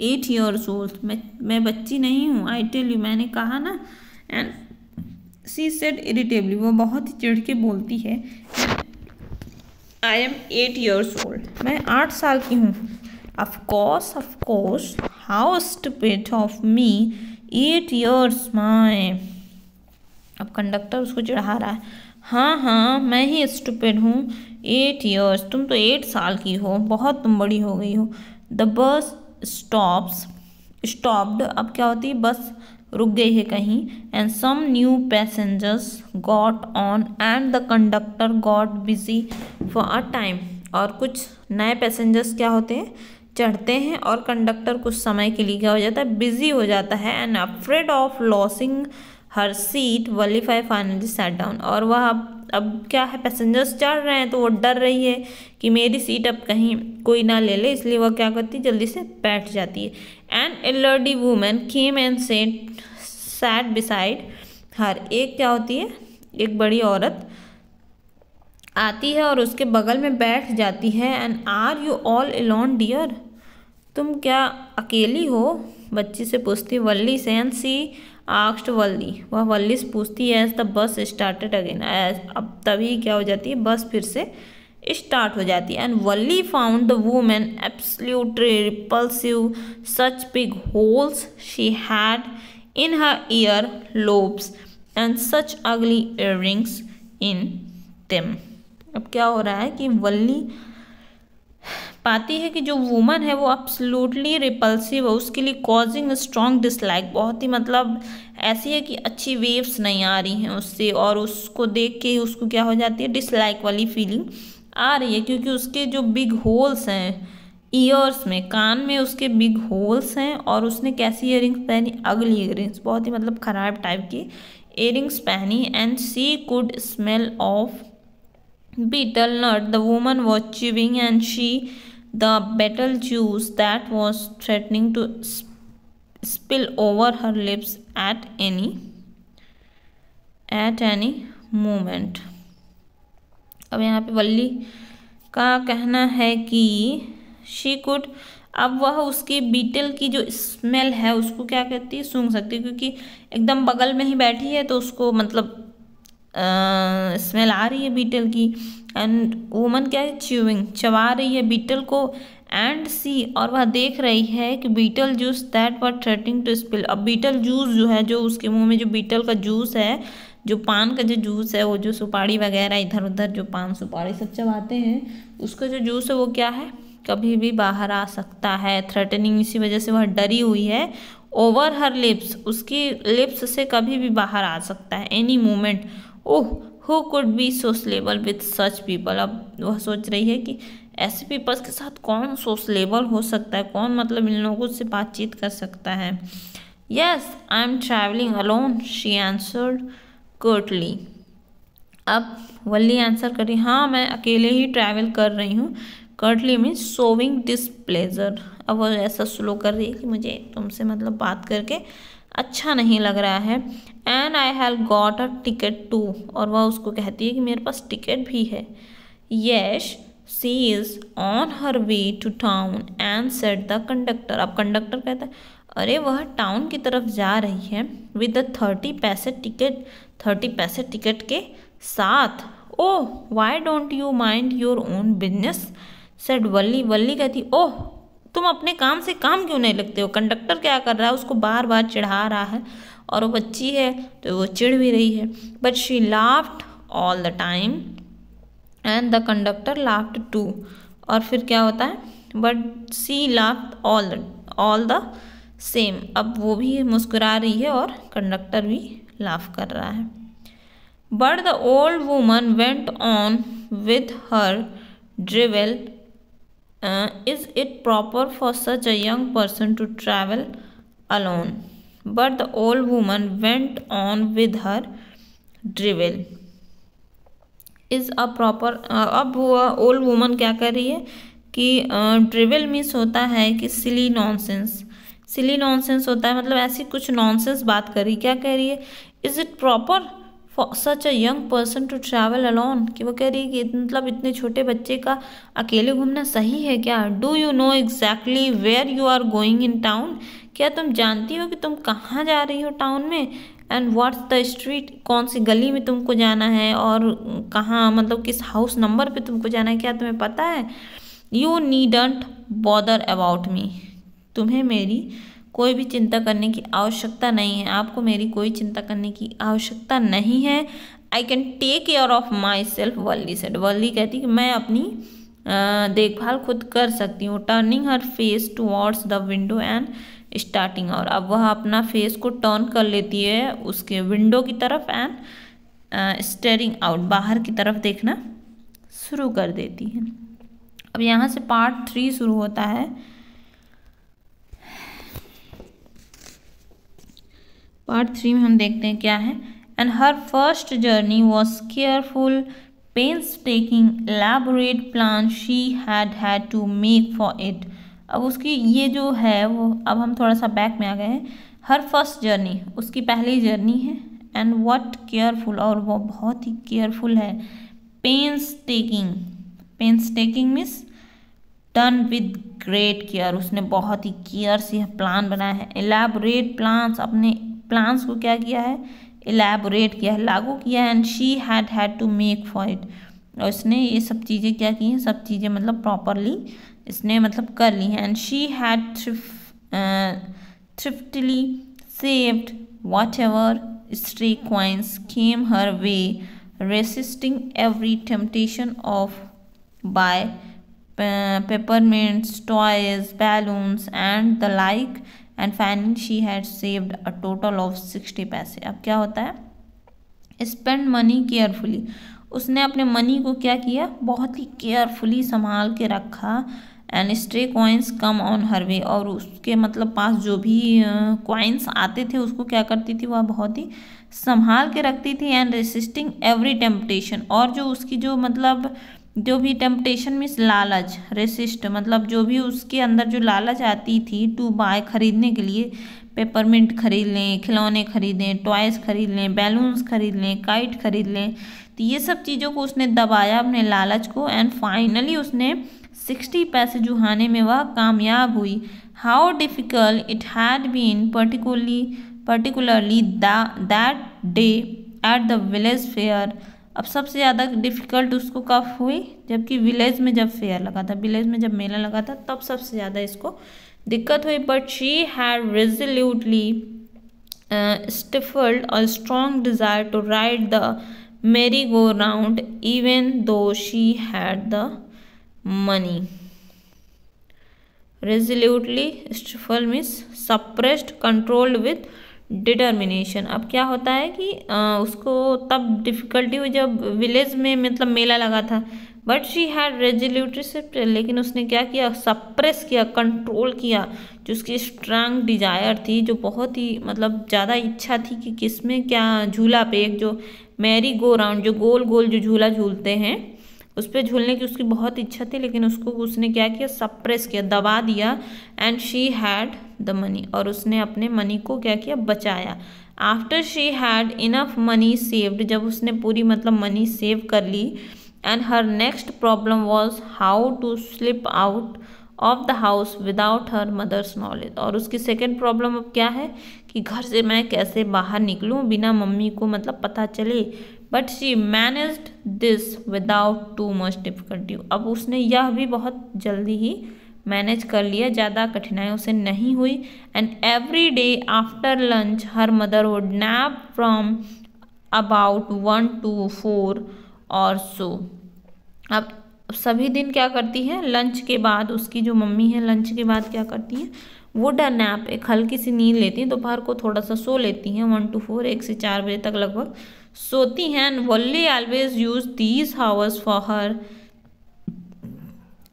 8 years old, मैं बच्ची नहीं हूँ, आई टेल यू, मैंने कहा ना। एंड शी सेड इरिटेबली, वो बहुत ही चिढ़ के बोलती है। आई एम 8 years old, मैं 8 साल की हूँ। Of course, how stupid of me, 8 years my. अब कंडक्टर उसको चिढ़ा रहा है, हाँ मैं ही स्टूपिड हूँ, 8 years, तुम तो 8 साल की हो, बहुत तुम बड़ी हो गई हो। द बस स्टॉप्ड, अब क्या होती है, बस रुक गई है कहीं। And some new passengers got on and the conductor got busy for a time, और कुछ नए पैसेंजर्स क्या होते हैं, चढ़ते हैं, और कंडक्टर कुछ समय के लिए क्या हो जाता है, बिजी हो जाता है। And afraid of losing her seat, Valli finally sat down, और वह अब क्या है, पैसेंजर्स चढ़ रहे हैं तो वो डर रही है कि मेरी सीट अब कहीं कोई ना ले ले, इसलिए वह क्या करती है, जल्दी से बैठ जाती है। An elderly woman came and set beside her, एक क्या होती है, एक बड़ी औरत आती है और उसके बगल में बैठ जाती है। And are you all alone dear, तुम क्या अकेली हो, बच्ची से पूछती है वल्ली से। एंड सी आस्क्ड वल्ली, वह वल्ली से पूछती है as the bus started again, अब तभी क्या हो जाती है, बस फिर से स्टार्ट हो जाती है। And Valli found the woman absolutely repulsive, such big holes she had in her year lobes and such अगली इयररिंग्स इन देम। अब क्या हो रहा है कि वल्ली पाती है कि जो वुमन है वो एब्सोल्युटली रिपल्सिव है, उसके लिए कॉजिंग स्ट्रॉन्ग डिसलाइक, बहुत ही मतलब ऐसी है कि अच्छी वेव्स नहीं आ रही हैं उससे, और उसको देख के उसको क्या हो जाती है, डिसलाइक वाली फीलिंग आ रही है, क्योंकि उसके जो बिग होल्स हैं ईयर्स में, कान में उसके बिग होल्स हैं, और उसने कैसी इयरिंग्स पहनी, अगली इयरिंग्स, बहुत ही मतलब खराब टाइप की इयरिंग्स पहनी। And she could smell of betel nut, the woman was chewing, and the betel juice that was threatening to spill over her lips at any moment। अब यहाँ पे वल्ली का कहना है कि शी कुड, अब वह उसके बीटल की जो स्मेल है उसको क्या कहती है, सूंघ सकती है, क्योंकि एकदम बगल में ही बैठी है तो उसको मतलब स्मेल आ रही है बीटल की। एंड वुमन क्या है, च्यूइंग, चबा रही है बीटल को। एंड सी, और वह देख रही है कि betel juice that were threatening to spill, अब बीटल जूस जो है, जो उसके मुंह में जो बीटल का जूस है, जो पान का जो जूस है, वो जो सुपारी वगैरह इधर उधर जो पान सुपारी सब चबाते हैं, उसका जो जूस है वो क्या है, कभी भी बाहर आ सकता है। थ्रेटनिंग, इसी वजह से वह डरी हुई है। ओवर हर लिप्स, उसकी लिप्स से कभी भी बाहर आ सकता है, any moment. Oh, who could be sociable with such people, अब वह सोच रही है कि ऐसे पीपल्स के साथ कौन सोशलेबल हो सकता है, कौन मतलब इन लोगों से बातचीत कर सकता है। Yes, I am travelling alone, she answered Curtly. अब वल्ली आंसर करी, हाँ मैं अकेले ही ट्रैवल कर रही हूँ। कर्टली मीन्स शोविंग डिसप्लेजर, अब वो ऐसा स्लो कर रही है कि मुझे तुमसे मतलब बात करके अच्छा नहीं लग रहा है। And I have got a ticket too, और वह उसको कहती है कि मेरे पास टिकट भी है। Yes, she is on her way to town and said the conductor, अब कंडक्टर कहता है अरे वह टाउन की तरफ जा रही है विद द 30 पैसे टिकट, 30 पैसे टिकट के साथ। Oh, why don't you mind your own business, said Valli, Valli कहती ओह तुम अपने काम से काम क्यों नहीं लगते हो। कंडक्टर क्या कर रहा है, उसको बार बार चिढ़ा रहा है, और वो बच्ची है तो वो चिढ़ भी रही है। But she laughed all the time and the conductor laughed too, और फिर क्या होता है, but she laughed all the same, अब वो भी मुस्कुरा रही है और कंडक्टर भी लाफ कर रहा है। But the old woman went on with her drivel, is it proper for such a young person to travel alone? But the old woman went on with her drivel. Is a proper, अब वो old woman क्या कर रही है कि ट्रिविल means होता है कि सिली नॉनसेंस, सिली नॉनसेंस होता है मतलब ऐसी कुछ नॉनसेंस बात कर रही। क्या कह रही है, is it proper for such a young person to travel alone, कि वो कह रही है कि मतलब इतने छोटे बच्चे का अकेले घूमना सही है क्या। Do you know exactly where you are going in town, क्या तुम जानती हो कि तुम कहाँ जा रही हो टाउन में। एंड व्हाट्स द स्ट्रीट, कौन सी गली में तुमको जाना है और कहाँ मतलब किस हाउस नंबर पे तुमको जाना है, क्या तुम्हें पता है। You needn't bother about me, तुम्हें मेरी कोई भी चिंता करने की आवश्यकता नहीं है, आपको मेरी कोई चिंता करने की आवश्यकता नहीं है। I can take care of myself, Valli said, Valli कहती कि मैं अपनी देखभाल खुद कर सकती हूँ। Turning her face towards the window and starting, और अब वह अपना फेस को टर्न कर लेती है उसके विंडो की तरफ एंड स्टेयरिंग आउट, बाहर की तरफ देखना शुरू कर देती है। अब यहाँ से पार्ट 3 शुरू होता है। पार्ट 3 में हम देखते हैं क्या है। And her first journey was careful, painstaking, elaborate plan she had to make for it। अब उसकी ये जो है वो, अब हम थोड़ा सा बैक में आ गए हैं। हर फर्स्ट जर्नी, उसकी पहली जर्नी है। एंड व्हाट केयरफुल, और वो बहुत ही केयरफुल है। Painstaking, painstaking means done with great care, उसने बहुत ही केयर से यह प्लान बनाया है। एलैबोरेट प्लान्स, अपने प्लान्स को क्या किया है, एलैबोरेट किया है, लागू किया है। And she had to make for it, और इसने ये सब चीज़ें क्या की हैं, सब चीज़ें मतलब प्रॉपरली इसने मतलब कर ली हैं। And she had thriftily saved whatever stray coins came her way, resisting every temptation of buy peppermints, toys, balloons and the like, and finally she had saved a total of 60 पैसे। अब क्या होता है, स्पेंड मनी केयरफुली, उसने अपने money को क्या किया, बहुत ही केयरफुली संभाल के रखा। And stray coins came on her way, और उसके मतलब पास जो भी कॉइन्स आते थे उसको क्या करती थी, वह बहुत ही संभाल के रखती थी। एंड रेसिस्टिंग एवरी टेम्पटेशन, और जो उसकी जो मतलब जो भी टेम्पटेशन मीन्स लालच, रेसिस्ट मतलब जो भी उसके अंदर जो लालच आती थी टू बाय खरीदने के लिए, पेपरमिंट खरीद लें, खिलौने खरीदें, टॉयज़ खरीद लें, बैलून्स खरीद लें, काइट खरीद लें, तो ये सब चीज़ों को उसने दबाया अपने लालच को। एंड फाइनली उसने 60 पैसे जुहाने में वह कामयाब हुई। How difficult it had been particularly that day at the village fair. अब सबसे ज़्यादा डिफ़िकल्ट उसको कब हुई, जबकि विलेज में जब फेयर लगा था, विलेज में जब मेला लगा था तब सबसे ज़्यादा इसको दिक्कत हुई। But she had resolutely stifled a strong desire to ride the merry-go-round even though she had the money. Resolutely stifled means suppressed, controlled with determination. अब क्या होता है कि उसको तब डिफ़िकल्टी हुई जब विलेज में मतलब मेला लगा था। बट शी हैड रेजोल्यूटली, लेकिन उसने क्या किया, सप्रेस किया, कंट्रोल किया जो उसकी स्ट्रांग डिजायर थी, जो बहुत ही मतलब ज़्यादा इच्छा थी कि किसमें क्या झूला पे, एक जो मैरी गो राउंड, जो गोल गोल जो झूला झूलते हैं उस पर झूलने की उसकी बहुत इच्छा थी, लेकिन उसको उसने क्या किया, सप्रेस किया, दबा दिया। And she had the money, और उसने अपने मनी को क्या किया, बचाया। After she had enough money saved, जब उसने पूरी मतलब मनी सेव कर ली। And her next problem was how to slip out of the house without her mother's knowledge, और उसकी सेकेंड प्रॉब्लम अब क्या है कि घर से मैं कैसे बाहर निकलूं बिना मम्मी को मतलब पता चले। But she managed this without too much difficulty, अब उसने यह भी बहुत जल्दी ही मैनेज कर लिया, ज़्यादा कठिनाई उसे नहीं हुई। And every day after lunch her mother would nap from about 1 to 4 और सो। अब सभी दिन क्या करती है, लंच के बाद उसकी जो मम्मी है लंच के बाद क्या करती हैं, वुड अ नैप, एक हल्की सी नींद लेती हैं, दोपहर को थोड़ा सा सो लेती हैं, 1 to 4, 1 से 4 बजे तक लगभग सोती हैं। And Valli always use these hours for her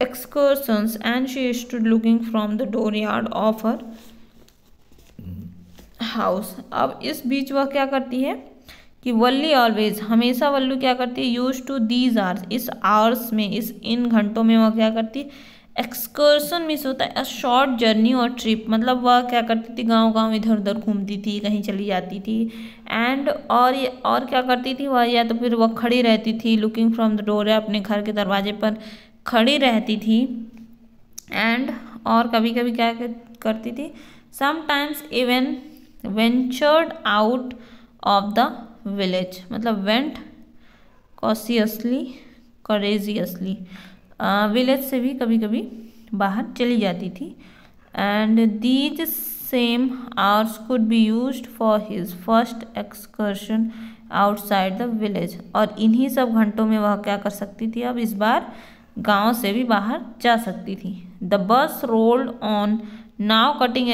excursions and she stood looking from the dooryard of her house। अब इस बीच वह क्या करती है कि वल्ली ऑलवेज, हमेशा वल्लू क्या करती है, यूज टू दीज आवर्स, इस आवर्स में, इस इन घंटों में वह क्या करती है, एक्सकर्सन मीन्स होता है अ शॉर्ट जर्नी और ट्रिप, मतलब वह क्या करती थी, गांव गांव इधर उधर घूमती थी, कहीं चली जाती थी। एंड और क्या करती थी वह, या तो फिर वह खड़ी रहती थी, लुकिंग फ्रॉम द डोर, अपने घर के दरवाजे पर खड़ी रहती थी। एंड और कभी कभी क्या करती थी, sometimes even ventured out of the village, मतलब वेंट करेजियसली, विलेज से भी कभी कभी बाहर चली जाती थी। And these same hours could be used for his first excursion outside the village, और इन्हीं सब घंटों में वह क्या कर सकती थी, अब इस बार गांव से भी बाहर जा सकती थी। The bus rolled on, now cutting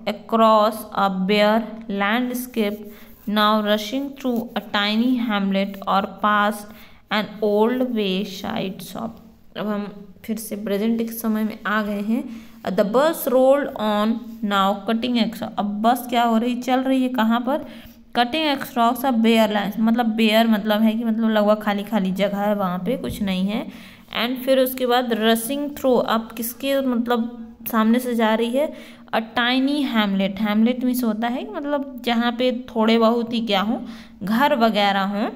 across a bare landscape, now rushing through a tiny hamlet और past an old wayside shop. अब हम फिर से प्रेजेंट के समय में आ गए हैं। The bus rolled on, now cutting across, अब बस क्या हो रही, चल रही है कहाँ पर, कटिंग एक्सक्रॉस अ बेयर लैंड, मतलब बेयर मतलब है कि मतलब लगभग खाली खाली जगह है, वहाँ पे कुछ नहीं है। एंड फिर उसके बाद रसिंग थ्रू, अब किसके मतलब सामने से जा रही है, अ टाइनी हैमलेट, हैमलेट मीन्स होता है मतलब जहाँ पे थोड़े बहुत ही क्या हो, घर वगैरह हों,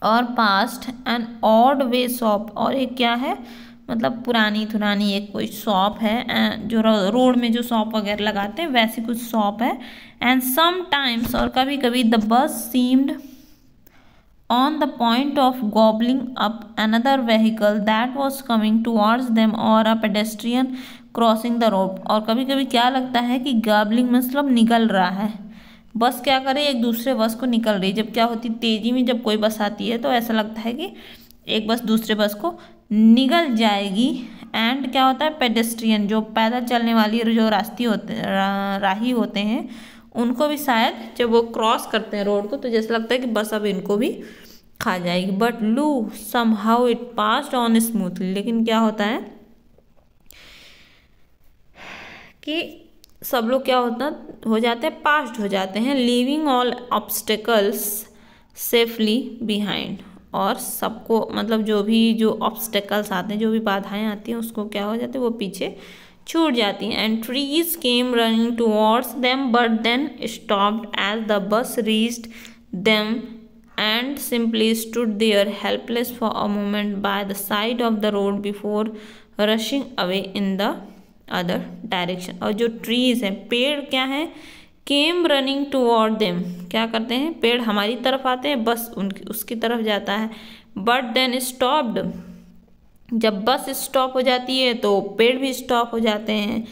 और पास्ट एन ऑड वे शॉप, और एक क्या है, मतलब पुरानी थुरानी एक कोई शॉप है, जो रोड में जो शॉप वगैरह लगाते हैं वैसी कुछ शॉप है। एंड सम टाइम्स, और कभी कभी, the bus seemed on the point of gobbling up another vehicle that was coming towards them or a pedestrian crossing the road, और कभी कभी क्या लगता है कि गॉबलिंग मतलब निगल रहा है, बस क्या करे एक दूसरे बस को निकल रही, जब क्या होती तेजी में जब कोई बस आती है तो ऐसा लगता है कि एक बस दूसरे बस को निगल जाएगी। एंड क्या होता है, पेडेस्ट्रियन, जो पैदल चलने वाली जो राही होते हैं उनको भी शायद जब वो क्रॉस करते हैं रोड को तो जैसा लगता है कि बस अब इनको भी खा जाएगी। बट लू somehow it passed on smoothly, लेकिन क्या होता है कि सब लोग क्या हो जाते हैं, पास्ड हो जाते हैं, leaving all obstacles safely behind, और सबको मतलब जो ऑब्स्टेकल्स आते हैं, जो भी बाधाएं आती हैं उसको क्या हो जाते हैं, वो पीछे छूट जाती हैं। And trees came running towards them but then stopped as the bus reached them and simply stood there helpless for a moment by the side of the road before rushing away in the other direction। और जो trees हैं, पेड़ क्या हैं, came running toward them, क्या करते हैं, पेड़ हमारी तरफ आते हैं, बस उसकी तरफ जाता है। but then stopped, जब बस स्टॉप हो जाती है तो पेड़ भी स्टॉप हो जाते हैं।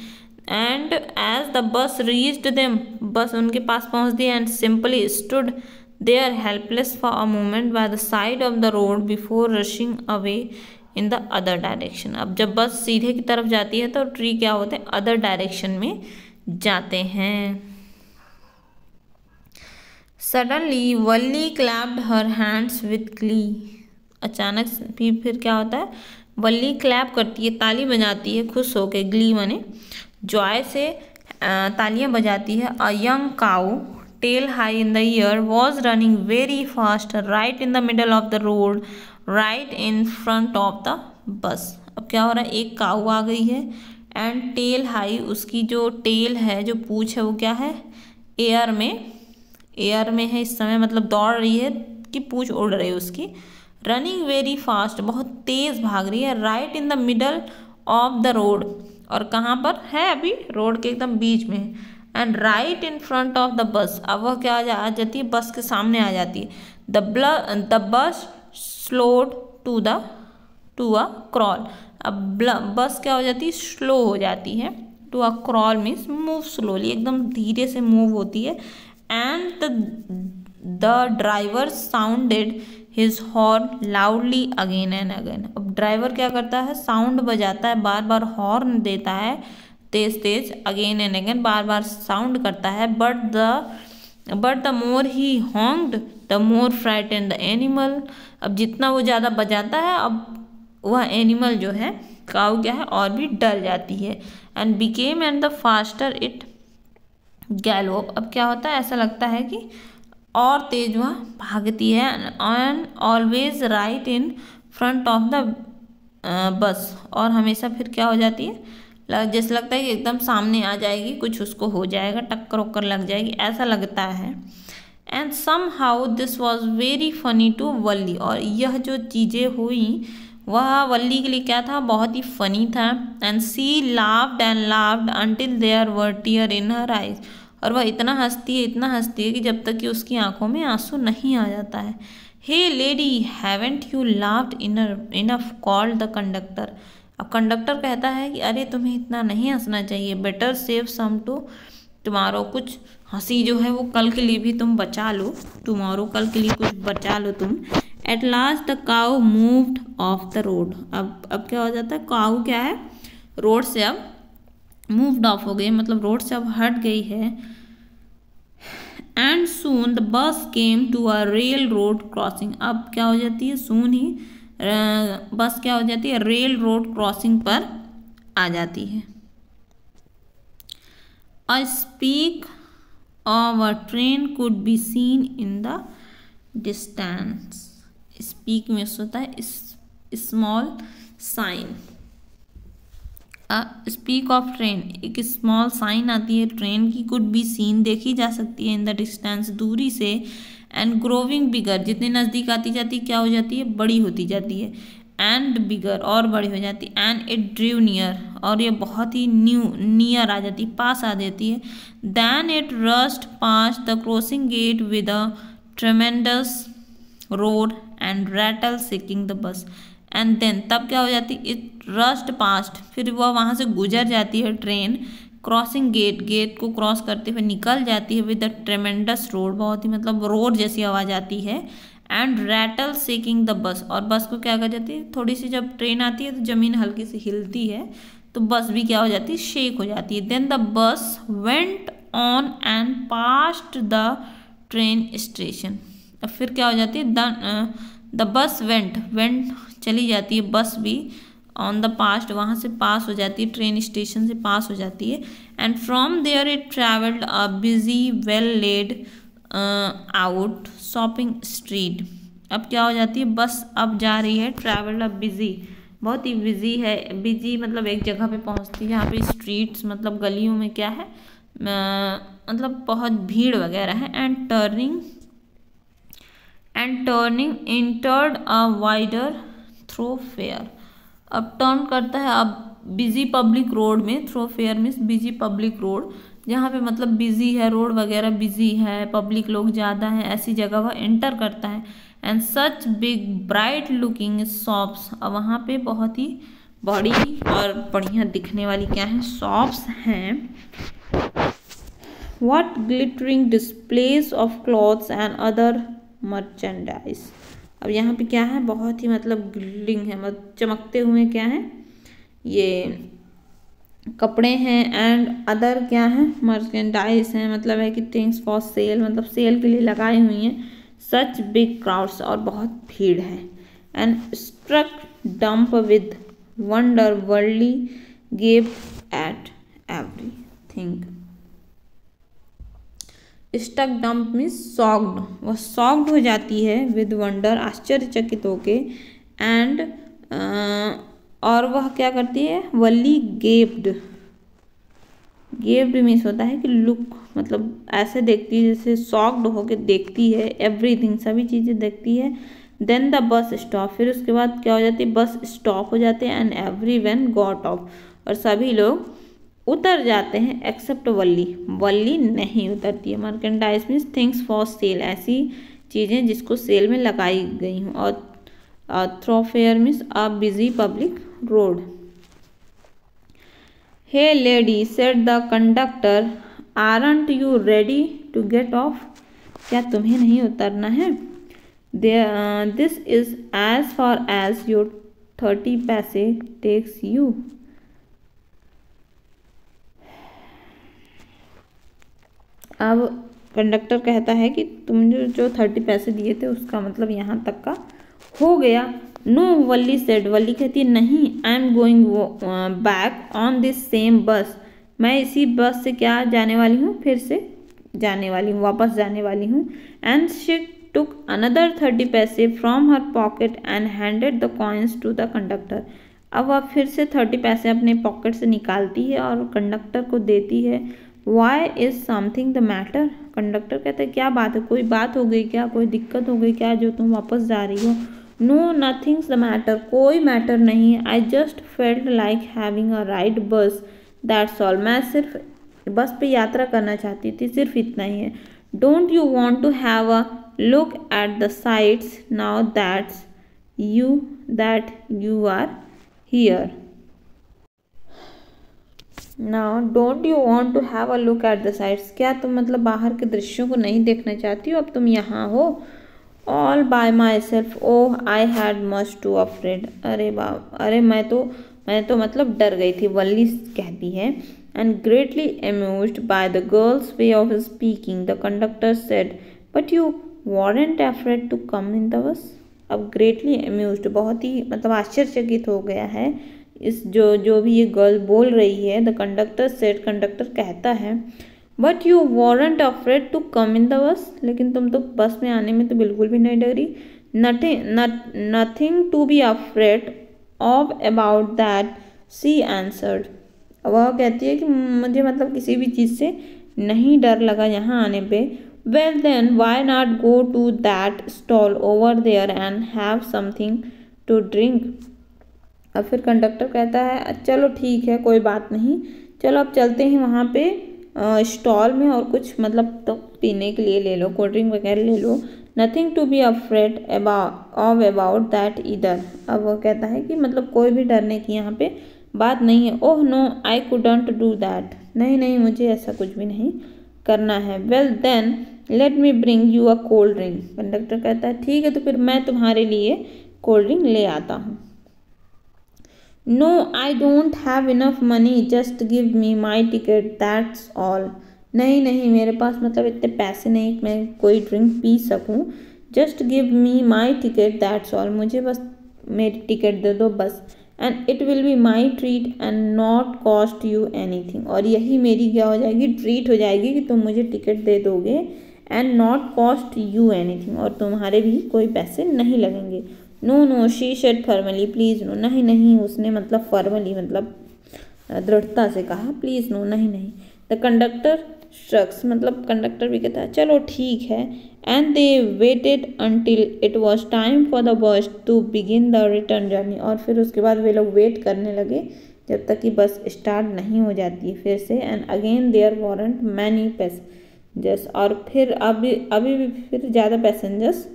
and as the bus reached them, बस उनके पास पहुंचती है। and simply stood they are helpless for a moment by the side of the road before rushing away in the other direction। अब जब बस सीधे की तरफ जाती है तो ट्री क्या होते हैं, अदर डायरेक्शन में जाते हैं। Suddenly Valli clapped her hands with Glee, अचानक भी फिर क्या होता है, वल्ली क्लैप करती है, ताली बजाती है खुश होकर, ग्ली माने जॉय से तालियां बजाती है। A young cow tail high in the air was running very fast right in the middle of the road right in front of the bus। अब क्या हो रहा है, एक काऊ आ गई है एंड टेल हाई, उसकी जो टेल है, जो पूंछ है वो क्या है, एयर में है इस समय, मतलब दौड़ रही है कि पूंछ उड़ रही है उसकी। रनिंग वेरी फास्ट, बहुत तेज भाग रही है। Right in the middle of the road, और कहाँ पर है, अभी रोड के एकदम बीच में। And right in front of the bus, अब वह क्या आ जाती है, बस के सामने आ जाती है। The bus slowed to a crawl, अब बस क्या हो जाती है, स्लो हो जाती है। To a crawl means move slowly, एकदम धीरे से मूव होती है। And the driver sounded his horn loudly again and again, अब ड्राइवर क्या करता है, साउंड बजाता है, बार बार हॉर्न देता है तेज तेज, अगेन एंड अगेन बार बार साउंड करता है। But the more he honked the more frightened the animal, अब जितना वो ज़्यादा बजाता है अब वह एनिमल जो है, काऊ क्या है, और भी डर जाती है। And became and the faster it gallop, अब क्या होता है, ऐसा लगता है कि और तेज वह भागती है। And always right in front of the bus, और हमेशा फिर क्या हो जाती है, जैसे लगता है कि एकदम सामने आ जाएगी, कुछ उसको हो जाएगा, टक्कर उक्कर लग जाएगी, ऐसा लगता है। And somehow this was very funny to Valli, और यह जो चीज़ें हुई वह वल्ली के लिए क्या था, बहुत ही फनी था। And she laughed and laughed until there were tear in her eyes, और वह इतना हंसती है कि जब तक कि उसकी आंखों में आंसू नहीं आ जाता है। Hey lady haven't you laughed enough, called the conductor. अब कंडक्टर कहता है कि अरे तुम्हें इतना नहीं हंसना चाहिए, better save some to tomorrow, कुछ हंसी जो है वो कल के लिए भी तुम बचा लो, टुमारो कल के लिए कुछ बचा लो तुम। At last the cow moved of the road, अब क्या हो जाता है, काऊ क्या है, रोड से अब मूव्ड ऑफ हो गई, मतलब रोड से अब हट गई है। And soon the bus came to a railroad crossing, अब क्या हो जाती है, सून ही बस क्या हो जाती है, रेल रोड क्रॉसिंग पर आ जाती है। A speck of a train could be seen in the distance, speck में होता है small sign, speck of train, एक स्मॉल साइन आती है ट्रेन की, कुड बी सीन देखी जा सकती है, इन द डिस्टेंस दूरी से। एंड ग्रोविंग बिगर, जितने नज़दीक आती जाती है क्या हो जाती है, बड़ी होती जाती है। एंड बिगर, और बड़ी हो जाती है। एंड इट ड्रीव नियर, और ये बहुत ही नियर आ जाती है, पास आ जाती है। Then it rushed past the crossing gate with a tremendous roar and rattle shaking the bus. And then, तब क्या हो जाती है, इट रस्ट पास्ट, फिर वह वहाँ से गुजर जाती है ट्रेन, क्रॉसिंग गेट को क्रॉस करते हुए निकल जाती है, विद द ट्रेमेंडस रोड, बहुत ही मतलब रोड जैसी आवाज़ आती है। And rattle shaking the bus, और बस को क्या कर जाती है, थोड़ी सी जब ट्रेन आती है तो ज़मीन हल्की सी हिलती है, तो बस भी क्या हो जाती है, शेक हो जाती है। Then the bus went on and past the train station, अब फिर क्या हो जाती है, द बस वेंट चली जाती है बस भी, ऑन द पास्ट वहाँ से पास हो जाती है, ट्रेन स्टेशन से पास हो जाती है। And from there it travelled a busy well laid out shopping street, अब क्या हो जाती है, बस अब जा रही है, ट्रैवल्ड अब बिजी, बहुत ही बिजी है, बिजी मतलब एक जगह पे पहुँचती है, यहाँ पे स्ट्रीट्स मतलब गलियों में क्या है, मतलब बहुत भीड़ वगैरह है। And turning entered a wider thoroughfare, अब टर्न करता है अब बिजी पब्लिक रोड में, thoroughfare means busy public road, जहाँ पे मतलब बिजी है, रोड वगैरह बिजी है, पब्लिक लोग ज़्यादा हैं, ऐसी जगह वह एंटर करता है। And such big bright looking shops, अब वहाँ पे बहुत ही बड़ी और बढ़िया दिखने वाली क्या है, शॉप्स हैं। What glittering displace of clothes and other merchandise, अब यहाँ पे क्या है, बहुत ही मतलब ग्लिटरिंग है, मतलब चमकते हुए क्या है, ये कपड़े हैं। एंड अदर क्या है, मर्चेंडाइज हैं, मतलब है कि थिंग्स फॉर सेल, मतलब सेल के लिए लगाई हुई हैं। सच बिग क्राउड्स, और बहुत भीड़ है। And struck dumb with wonder Valli गेव at everything, struck dumb means shocked, वह सॉक्ड हो जाती है, विद वंडर आश्चर्यचकित होके। एंड और वह क्या करती है, वल्ली गेव्ड मीन्स होता है कि लुक, मतलब ऐसे देखती है जैसे सॉक्ड होके देखती है, एवरीथिंग सभी चीज़ें देखती है। देन द बस स्टॉप, फिर उसके बाद क्या हो जाती है, बस स्टॉप हो जाते हैं। एंड एवरीवन गॉट ऑफ, और सभी लोग उतर जाते हैं, एक्सेप्ट वल्ली नहीं उतरती है। Merchandise means things for sale, ऐसी चीज़ें जिसको सेल में लगाई गई हूँ। और thoroughfare means a busy public road. Hey lady said the conductor, aren't you ready to get off, क्या तुम्हें नहीं उतरना है, this is as far as your 30 पैसे टेक्स यू, अब कंडक्टर कहता है कि तुमने जो 30 पैसे दिए थे उसका मतलब यहाँ तक का हो गया। नो वल्ली सेड, वल्ली कहती है नहीं, I am going back on this same बस, मैं इसी बस से क्या जाने वाली हूँ, फिर से जाने वाली हूँ, वापस जाने वाली हूँ। एंड शी टुक अनदर 30 पैसे from her pocket and handed the coins to the conductor, अब वह फिर से 30 पैसे अपने पॉकेट से निकालती है और कंडक्टर को देती है। Why is something the matter? Conductor कहते हैं क्या बात है, कोई बात हो गई क्या, कोई दिक्कत हो गई क्या जो तुम वापस जा रही हो? नो नथिंग्स द मैटर, कोई मैटर नहीं है। I just felt like having a ride बस, दैट्स ऑल। मैं सिर्फ बस पे यात्रा करना चाहती थी, सिर्फ इतना ही है। Don't you want to have a look at the sights now that you are here? Now don't you want to have a look at the sights, क्या तुम मतलब बाहर के दृश्यों को नहीं देखना चाहती हो? अब तुम यहाँ हो all bye my self. Oh I had much to afraid, अरे बाप, अरे मैं तो मतलब डर गई थी, वल्ली कहती है। And greatly amused by the girl's way of speaking the conductor said but you weren't afraid to come in the bus. अब ग्रेटली अम्यूज्ड, बहुत ही मतलब आश्चर्यचकित हो गया है इस जो भी ये गर्ल बोल रही है। द कंडक्टर सेड, कंडक्टर कहता है but you weren't afraid to come in the bus, लेकिन तुम तो बस में आने में तो बिल्कुल भी नहीं डरी। Nothing to be afraid of about that, she answered. वह कहती है कि मुझे मतलब किसी भी चीज़ से नहीं डर लगा यहाँ आने पे। Well then why not go to that stall over there and have something to drink. अब फिर कंडक्टर कहता है चलो ठीक है कोई बात नहीं, चलो अब चलते हैं वहाँ पे स्टॉल में और कुछ मतलब तो पीने के लिए ले लो, कोल्ड ड्रिंक वगैरह ले लो। Nothing to be afraid about that इधर। अब वो कहता है कि मतलब कोई भी डरने की यहाँ पे बात नहीं है। Oh no I couldn't do that, नहीं नहीं मुझे ऐसा कुछ भी नहीं करना है। Well then let me bring you a cold drink. Conductor कहता है ठीक है तो फिर मैं तुम्हारे लिए कोल्ड ड्रिंक ले आता हूँ। No I don't have enough money, just give me my ticket that's all. नहीं नहीं मेरे पास मतलब इतने पैसे नहीं मैं कोई ड्रिंक पी सकूं। Just give me my ticket that's all, मुझे बस मेरी टिकट दे दो बस। And it will be my treat and not cost you anything, और यही मेरी क्या हो जाएगी, ट्रीट हो जाएगी कि तुम मुझे टिकट दे दोगे। And not cost you anything, और तुम्हारे भी कोई पैसे नहीं लगेंगे। No no she said formally, please no, नहीं नहीं उसने मतलब फॉर्मली मतलब दृढ़ता से कहा, प्लीज़ नो, नहीं नहीं। द कंडक्टर शख्स मतलब कंडक्टर भी कहता है चलो ठीक है। And they waited until it was time for the bus to begin the return journey, और फिर उसके बाद वे लोग वेट करने लगे जब तक कि बस स्टार्ट नहीं हो जाती है फिर से। And again there weren't many passengers, और फिर अभी भी फिर ज़्यादा पैसेंजर्स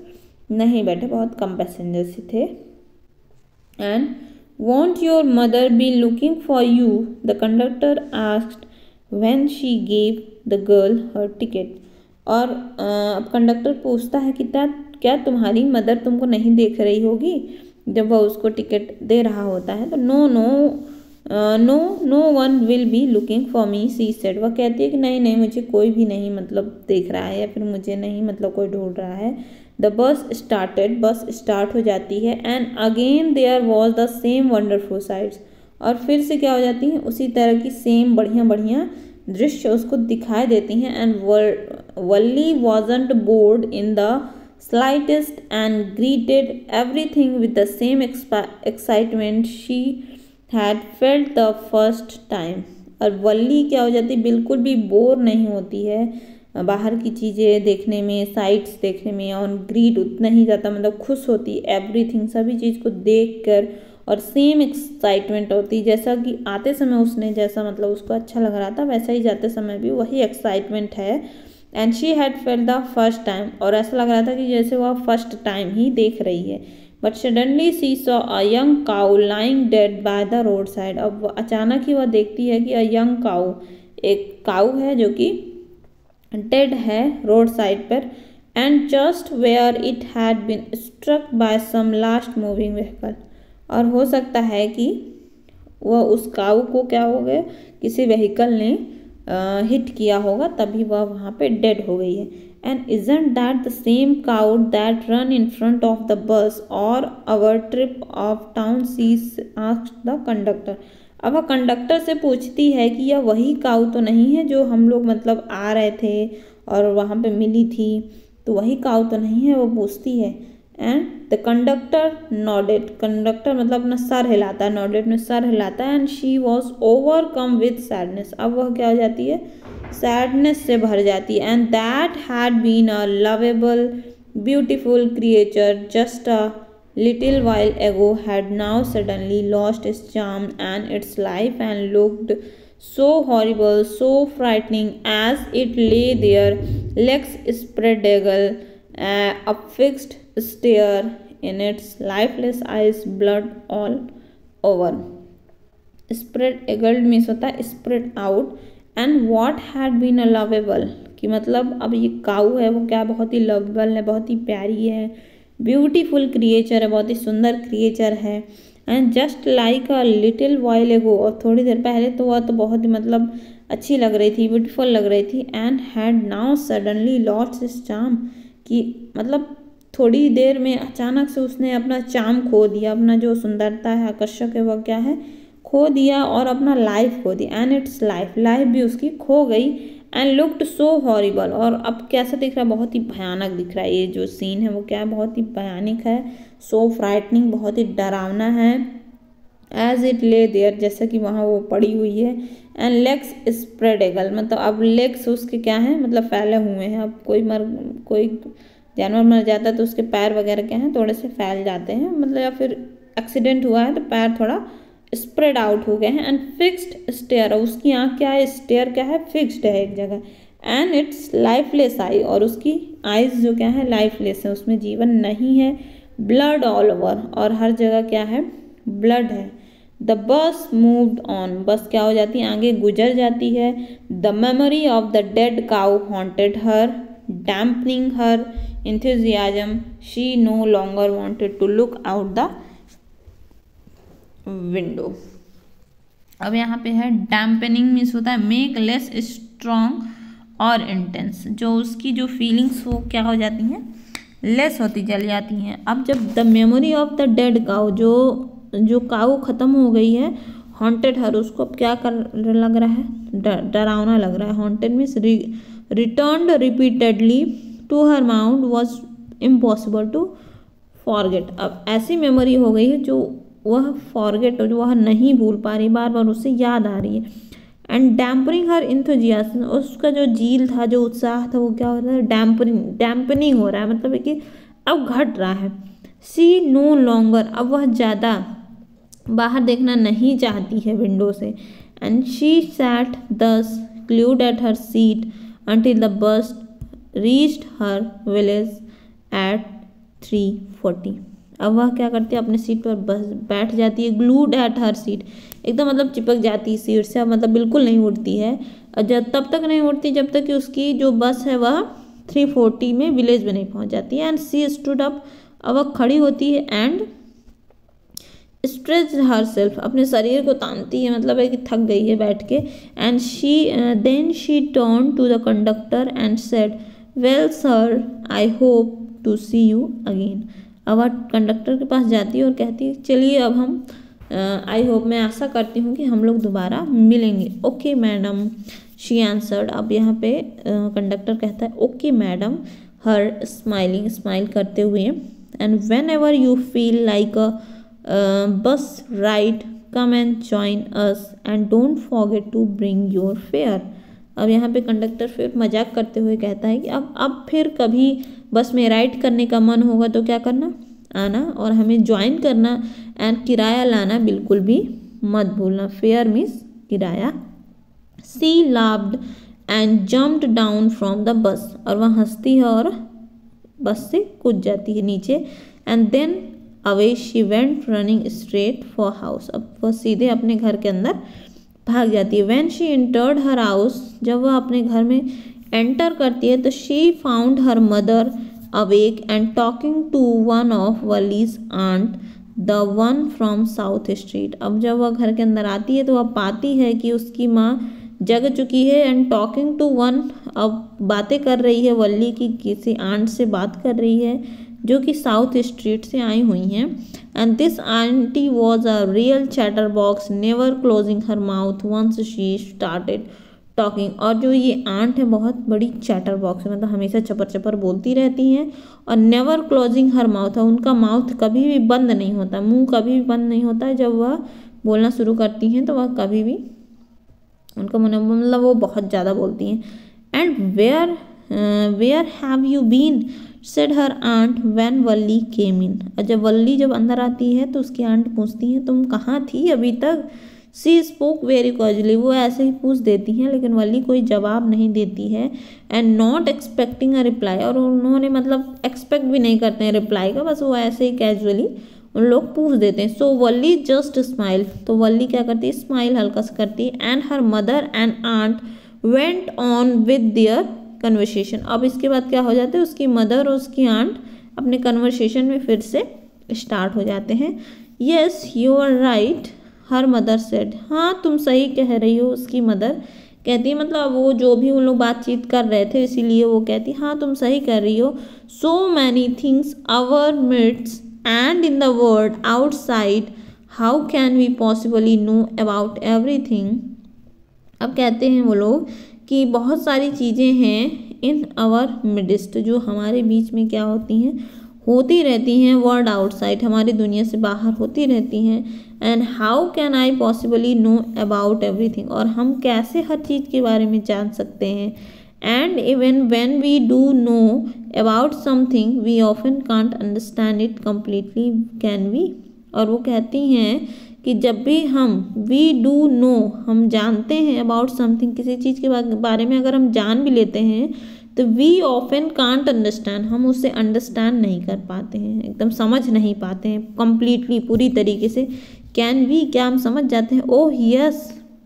नहीं बैठे, बहुत कम पैसेंजर्स ही थे। And want your mother B looking for you, the conductor asked when she gave the girl her ticket. और अब कंडक्टर पूछता है कि क्या तुम्हारी मदर तुमको नहीं देख रही होगी जब वह उसको टिकट दे रहा होता है? तो no one will be looking for me, she said. वह कहती है कि नहीं नहीं मुझे कोई भी नहीं मतलब देख रहा है या फिर मुझे नहीं मतलब कोई ढूंढ रहा है। द बस स्टार्टेड, बस स्टार्ट हो जाती है। And again there was the same wonderful sights, और फिर से क्या हो जाती हैं उसी तरह की सेम बढ़िया बढ़िया दृश्य उसको दिखाई देती हैं। And Valli wasn't board in the slightest and greeted everything with the same excitement she had felt the first time. और वल्ली क्या हो जाती है, बिल्कुल भी बोर नहीं होती है बाहर की चीज़ें देखने में, साइट्स देखने में, और ग्रीड उतना ही ज़्यादा मतलब खुश होती एवरीथिंग, सभी चीज़ को देख कर, और सेम एक्साइटमेंट होती जैसा कि आते समय उसने जैसा मतलब उसको अच्छा लग रहा था वैसा ही जाते समय भी वही एक्साइटमेंट है। And she had felt the first time, और ऐसा लग रहा था कि जैसे वह फर्स्ट टाइम ही देख रही है। But suddenly she saw a young cow lying dead by the road side. अब अचानक ही वह देखती है कि अ यंग काउ, एक काउ है जो कि डेड है रोड साइड पर। And just where it had been struck by some last moving vehicle, और हो सकता है कि वह उस काऊ को क्या हो गया, किसी व्हीकल ने हिट किया होगा तभी वह वहाँ पे डेड हो गई है। And isn't that the same cow that ran in front of the bus और our trip of town, she asked the conductor. अब वह कंडक्टर से पूछती है कि यह वही काऊ तो नहीं है जो हम लोग मतलब आ रहे थे और वहाँ पे मिली थी, तो वही काऊ तो नहीं है, वो पूछती है। And the conductor nodded, conductor मतलब अपना सर हिलाता है, नॉडेड में सर हिलाता है, and she was overcome with sadness, अब वह क्या हो जाती है, सैडनेस से भर जाती है, and that had been a lovable beautiful creature just a little while ago had now suddenly lost its charm and its life and looked so horrible, so frightening as it lay there, legs spread eagle, a fixed stare in its lifeless eyes, blood all over. Spread eagled means होता है spread out, and what had been a lovable कि मतलब अब ये काऊ है वो क्या बहुत ही लवेबल है, बहुत ही प्यारी है, ब्यूटीफुल क्रिएचर है, बहुत ही सुंदर क्रिएचर है, and just like a little while एगो, और थोड़ी देर पहले तो वह तो बहुत ही मतलब अच्छी लग रही थी, ब्यूटीफुल लग रही थी, and had now suddenly lost his charm कि मतलब थोड़ी देर में अचानक से उसने अपना चार्म खो दिया, अपना जो सुंदरता है, आकर्षक है, वह क्या है, खो दिया, और अपना लाइफ खो दिया, एंड इट्स लाइफ, लाइफ भी उसकी खो गई, एंड लुक्ड सो हॉरिबल, और अब कैसा दिख रहा है, बहुत ही भयानक दिख रहा है, ये जो सीन है वो क्या है, बहुत ही भयानक है, सो फ्राइटनिंग, बहुत ही डरावना है, एज इट ले देयर, जैसा कि वहाँ वो पड़ी हुई है, एंड लेग्स स्प्रेड एगल, मतलब अब लेग्स उसके क्या हैं, मतलब फैले हुए हैं, अब कोई जानवर मर जाता है तो उसके पैर वगैरह क्या हैं, थोड़े से फैल जाते हैं, मतलब या फिर एक्सीडेंट हुआ है तो पैर थोड़ा स्प्रेड आउट हो गए हैं, एंड फिक्स्ड स्टेयर, उसकी आँख क्या है, स्टेयर क्या है, फिक्स्ड है एक जगह, एंड इट्स लाइफलेस आई, और उसकी आइज जो क्या है, लाइफलेस है, उसमें जीवन नहीं है, ब्लड ऑल ओवर, और हर जगह क्या है, ब्लड है, द बस मूव्ड ऑन, बस क्या हो जाती है, आगे गुजर जाती है, the memory of the dead cow haunted her, dampening her enthusiasm, she no longer wanted to look out the window. अब यहाँ पे है डैम्पनिंग मीन्स होता है मेक लेस स्ट्रॉन्ग और इंटेंस, जो उसकी जो फीलिंग्स वो क्या हो जाती हैं, लेस होती चली जाती हैं। अब जब the memory of the dead cow, जो काऊ ख़त्म हो गई है, हॉन्टेड हर, उसको अब क्या कर लग रहा है, डरावना लग रहा है, haunted means returned repeatedly to her mount was impossible to forget, अब ऐसी मेमोरी हो गई है जो वह फॉरगेट, जो वह नहीं भूल पा रही, बार बार उससे याद आ रही है, एंड डैम्पनिंग हर इंथुजियाज्म, उसका जो जील था, जो उत्साह था, वो क्या होता है, डैम्पनिंग हो रहा है, मतलब कि अब घट रहा है, सी नो लॉन्गर, अब वह ज़्यादा बाहर देखना नहीं चाहती है विंडो से, एंड शी सैट दस glued at her seat until the bus reached her village at 3:40, अब वह क्या करती है, अपने सीट पर बस बैठ जाती है, ग्लूड एट हर सीट, एकदम मतलब चिपक जाती है सीट से, मतलब बिल्कुल नहीं उठती है, और जब तब तक नहीं उठती जब तक कि उसकी जो बस है वह 3:40 में विलेज में नहीं पहुंच जाती है, एंड सी स्टूड अप, अब वह खड़ी होती है, एंड स्ट्रेच हर सेल्फ, अपने शरीर को तानती है, मतलब है कि थक गई है बैठ के, and then she turn to the conductor and said, well sir I hope to see you again, अब वह कंडक्टर के पास जाती है और कहती है, चलिए अब हम आई होप, मैं आशा करती हूँ कि हम लोग दोबारा मिलेंगे, ओके मैडम, शी आंसर्ड, अब यहाँ पे कंडक्टर कहता है ओके मैडम, हर स्माइलिंग, स्माइल करते हुए, and when ever you feel like a bus ride, come and join us and don't forget to bring your fare, अब यहाँ पे कंडक्टर फिर मजाक करते हुए कहता है कि अब फिर कभी बस में राइड करने का मन होगा तो क्या करना, आना और हमें ज्वाइन करना, एंड किराया लाना बिल्कुल भी मत भूलना, फेयर मीन्स किराया, she laughed and jumped down from the bus, और वह हंसती है और बस से कूद जाती है नीचे, and then away she went running straight for house, अब वह सीधे अपने घर के अंदर भाग जाती है, when she entered her house, जब वह अपने घर में एंटर करती है तो she found her mother awake and talking to one of Valli's aunt, the one from south street, अब जब वह घर के अंदर आती है तो वह पाती है कि उसकी माँ जग चुकी है, एंड टॉकिंग टू वन, अब बातें कर रही है, वल्ली की किसी आंट से बात कर रही है जो कि साउथ स्ट्रीट से आई हुई हैं, and this aunty was a real chatterbox, never closing her mouth once she started talking. और जो ये आंट है बहुत बड़ी चैटर बॉक्स है, मतलब हमेशा चपर चपर बोलती रहती हैं। और नेवर क्लोजिंग हर माउथ है, उनका माउथ कभी भी बंद नहीं होता, मुंह कभी भी बंद नहीं होता है। जब वह बोलना शुरू करती हैं तो वह कभी भी उनका मतलब वो बहुत ज़्यादा बोलती हैं। And where have you been said her aunt when Valli came in. और जब वल्ली जब अंदर आती है तो उसकी आंट पूछती हैं तुम कहाँ थी अभी तक। सी स्पोक वेरी कॉजुअली, वो ऐसे ही पूछ देती हैं लेकिन वल्ली कोई जवाब नहीं देती है। And not expecting a reply, और उन्होंने मतलब एक्सपेक्ट भी नहीं करते हैं रिप्लाई का, बस वो ऐसे ही कैजुअली उन लोग पूछ देते हैं। सो वल्ली जस्ट स्माइल, तो वल्ली क्या करती है, स्माइल हल्का सा करती है। And her mother and aunt went on with their conversation. अब इसके बाद क्या हो जाता है, उसकी मदर और उसकी आंट अपने कन्वर्सेशन में फिर से स्टार्ट हो जाते हैं। Yes you are right her mother said, हाँ तुम सही कह रही हो, उसकी मदर कहती है, मतलब वो जो भी उन लोग बातचीत कर रहे थे इसीलिए वो कहती हाँ तुम सही कर रही हो। So many things our midst and in the world outside, how can we possibly know about everything. अब कहते हैं वो लोग कि बहुत सारी चीज़ें हैं इन आवर मिडिस्ट, जो हमारे बीच में क्या होती हैं, होती रहती हैं, वर्ल्ड आउटसाइड हमारी दुनिया से बाहर होती रहती हैं। And how can I possibly know about everything, और हम कैसे हर चीज़ के बारे में जान सकते हैं। And even when we do know about something we often can't understand it completely, can we. और वो कहती हैं कि जब भी हम वी डू नो, हम जानते हैं अबाउट समथिंग, किसी चीज़ के बारे में अगर हम जान भी लेते हैं तो वी ऑफन कांट अंडरस्टैंड, हम उसे अंडरस्टैंड नहीं कर पाते हैं, एकदम समझ नहीं पाते हैं कम्प्लीटली पूरी तरीके से। कैन वी, क्या हम समझ जाते हैं। ओह यस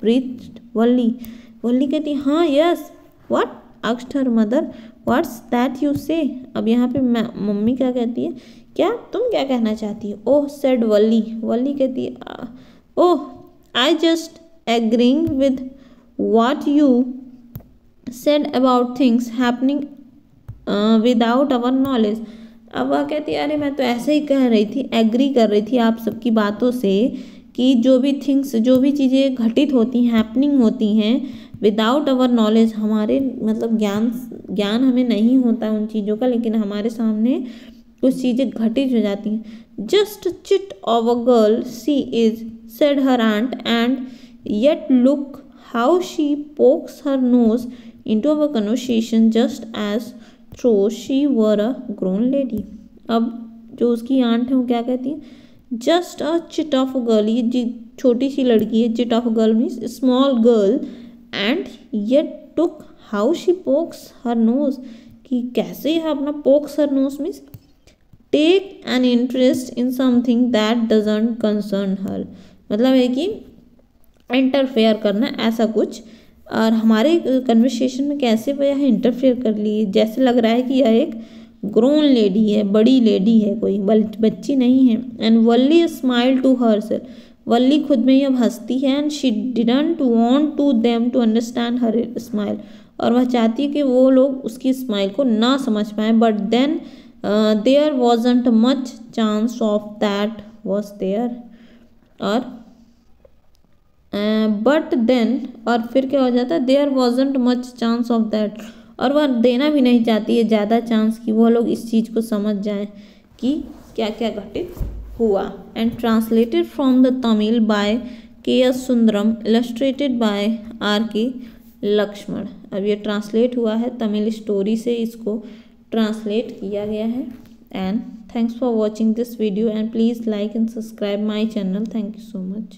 ब्रीथ्ड वल्ली, वल्ली कहती हाँ yes. What asked her mother, what's that you से। अब यहाँ पे मम्मी क्या कहती है, क्या तुम क्या कहना चाहती हो। ओह सेड वल्ली, वल्ली कहती है oh I just agreeing with what you said about things happening without our knowledge. अब वह कहती है अरे मैं तो ऐसे ही कह रही थी, एग्री कर रही थी आप सबकी बातों से कि जो भी थिंग्स, जो भी चीज़ें घटित होती हैं, हैपनिंग होती हैं विदाउट आवर नॉलेज, हमारे मतलब ज्ञान हमें नहीं होता उन चीज़ों का, लेकिन हमारे सामने कुछ चीज़ें घटित हो जाती हैं। Just chit of a girl she is said her aunt and yet look how she pokes her nose into our conversation just as though she were a grown lady। अब जो उसकी आंट है वो क्या कहती है, just a chit of a girl, ये छोटी सी लड़की है, chit of a girl means small girl, and yet look how she pokes her nose, कि कैसे है अपना pokes her nose means take an interest in something that doesn't concern her, मतलब है कि इंटरफेयर करना ऐसा कुछ। और हमारे कन्वर्सेशन में कैसे वह यहाँ इंटरफेयर कर ली, जैसे लग रहा है कि यह एक ग्रोन लेडी है, बड़ी लेडी है, कोई बच्ची नहीं है। And Valli smile to herself, Valli खुद में ही अब हंसती है। And she didn't want to them to understand her smile, और वह चाहती है कि वो लोग उसकी स्माइल को ना समझ पाए। But then there wasn't much chance of that was there, और बट देन, और फिर क्या हो जाता है, there wasn't much chance of that, और वह देना भी नहीं चाहती है ज़्यादा चांस कि वो लोग इस चीज़ को समझ जाएं कि क्या क्या घटित हुआ। And translated from the Tamil by K S. Sundaram, illustrated by R.K. Laxman. अब ये ट्रांसलेट हुआ है तमिल स्टोरी से, इसको ट्रांसलेट किया गया है। And thanks for watching this video and please like and subscribe my channel. Thank you so much.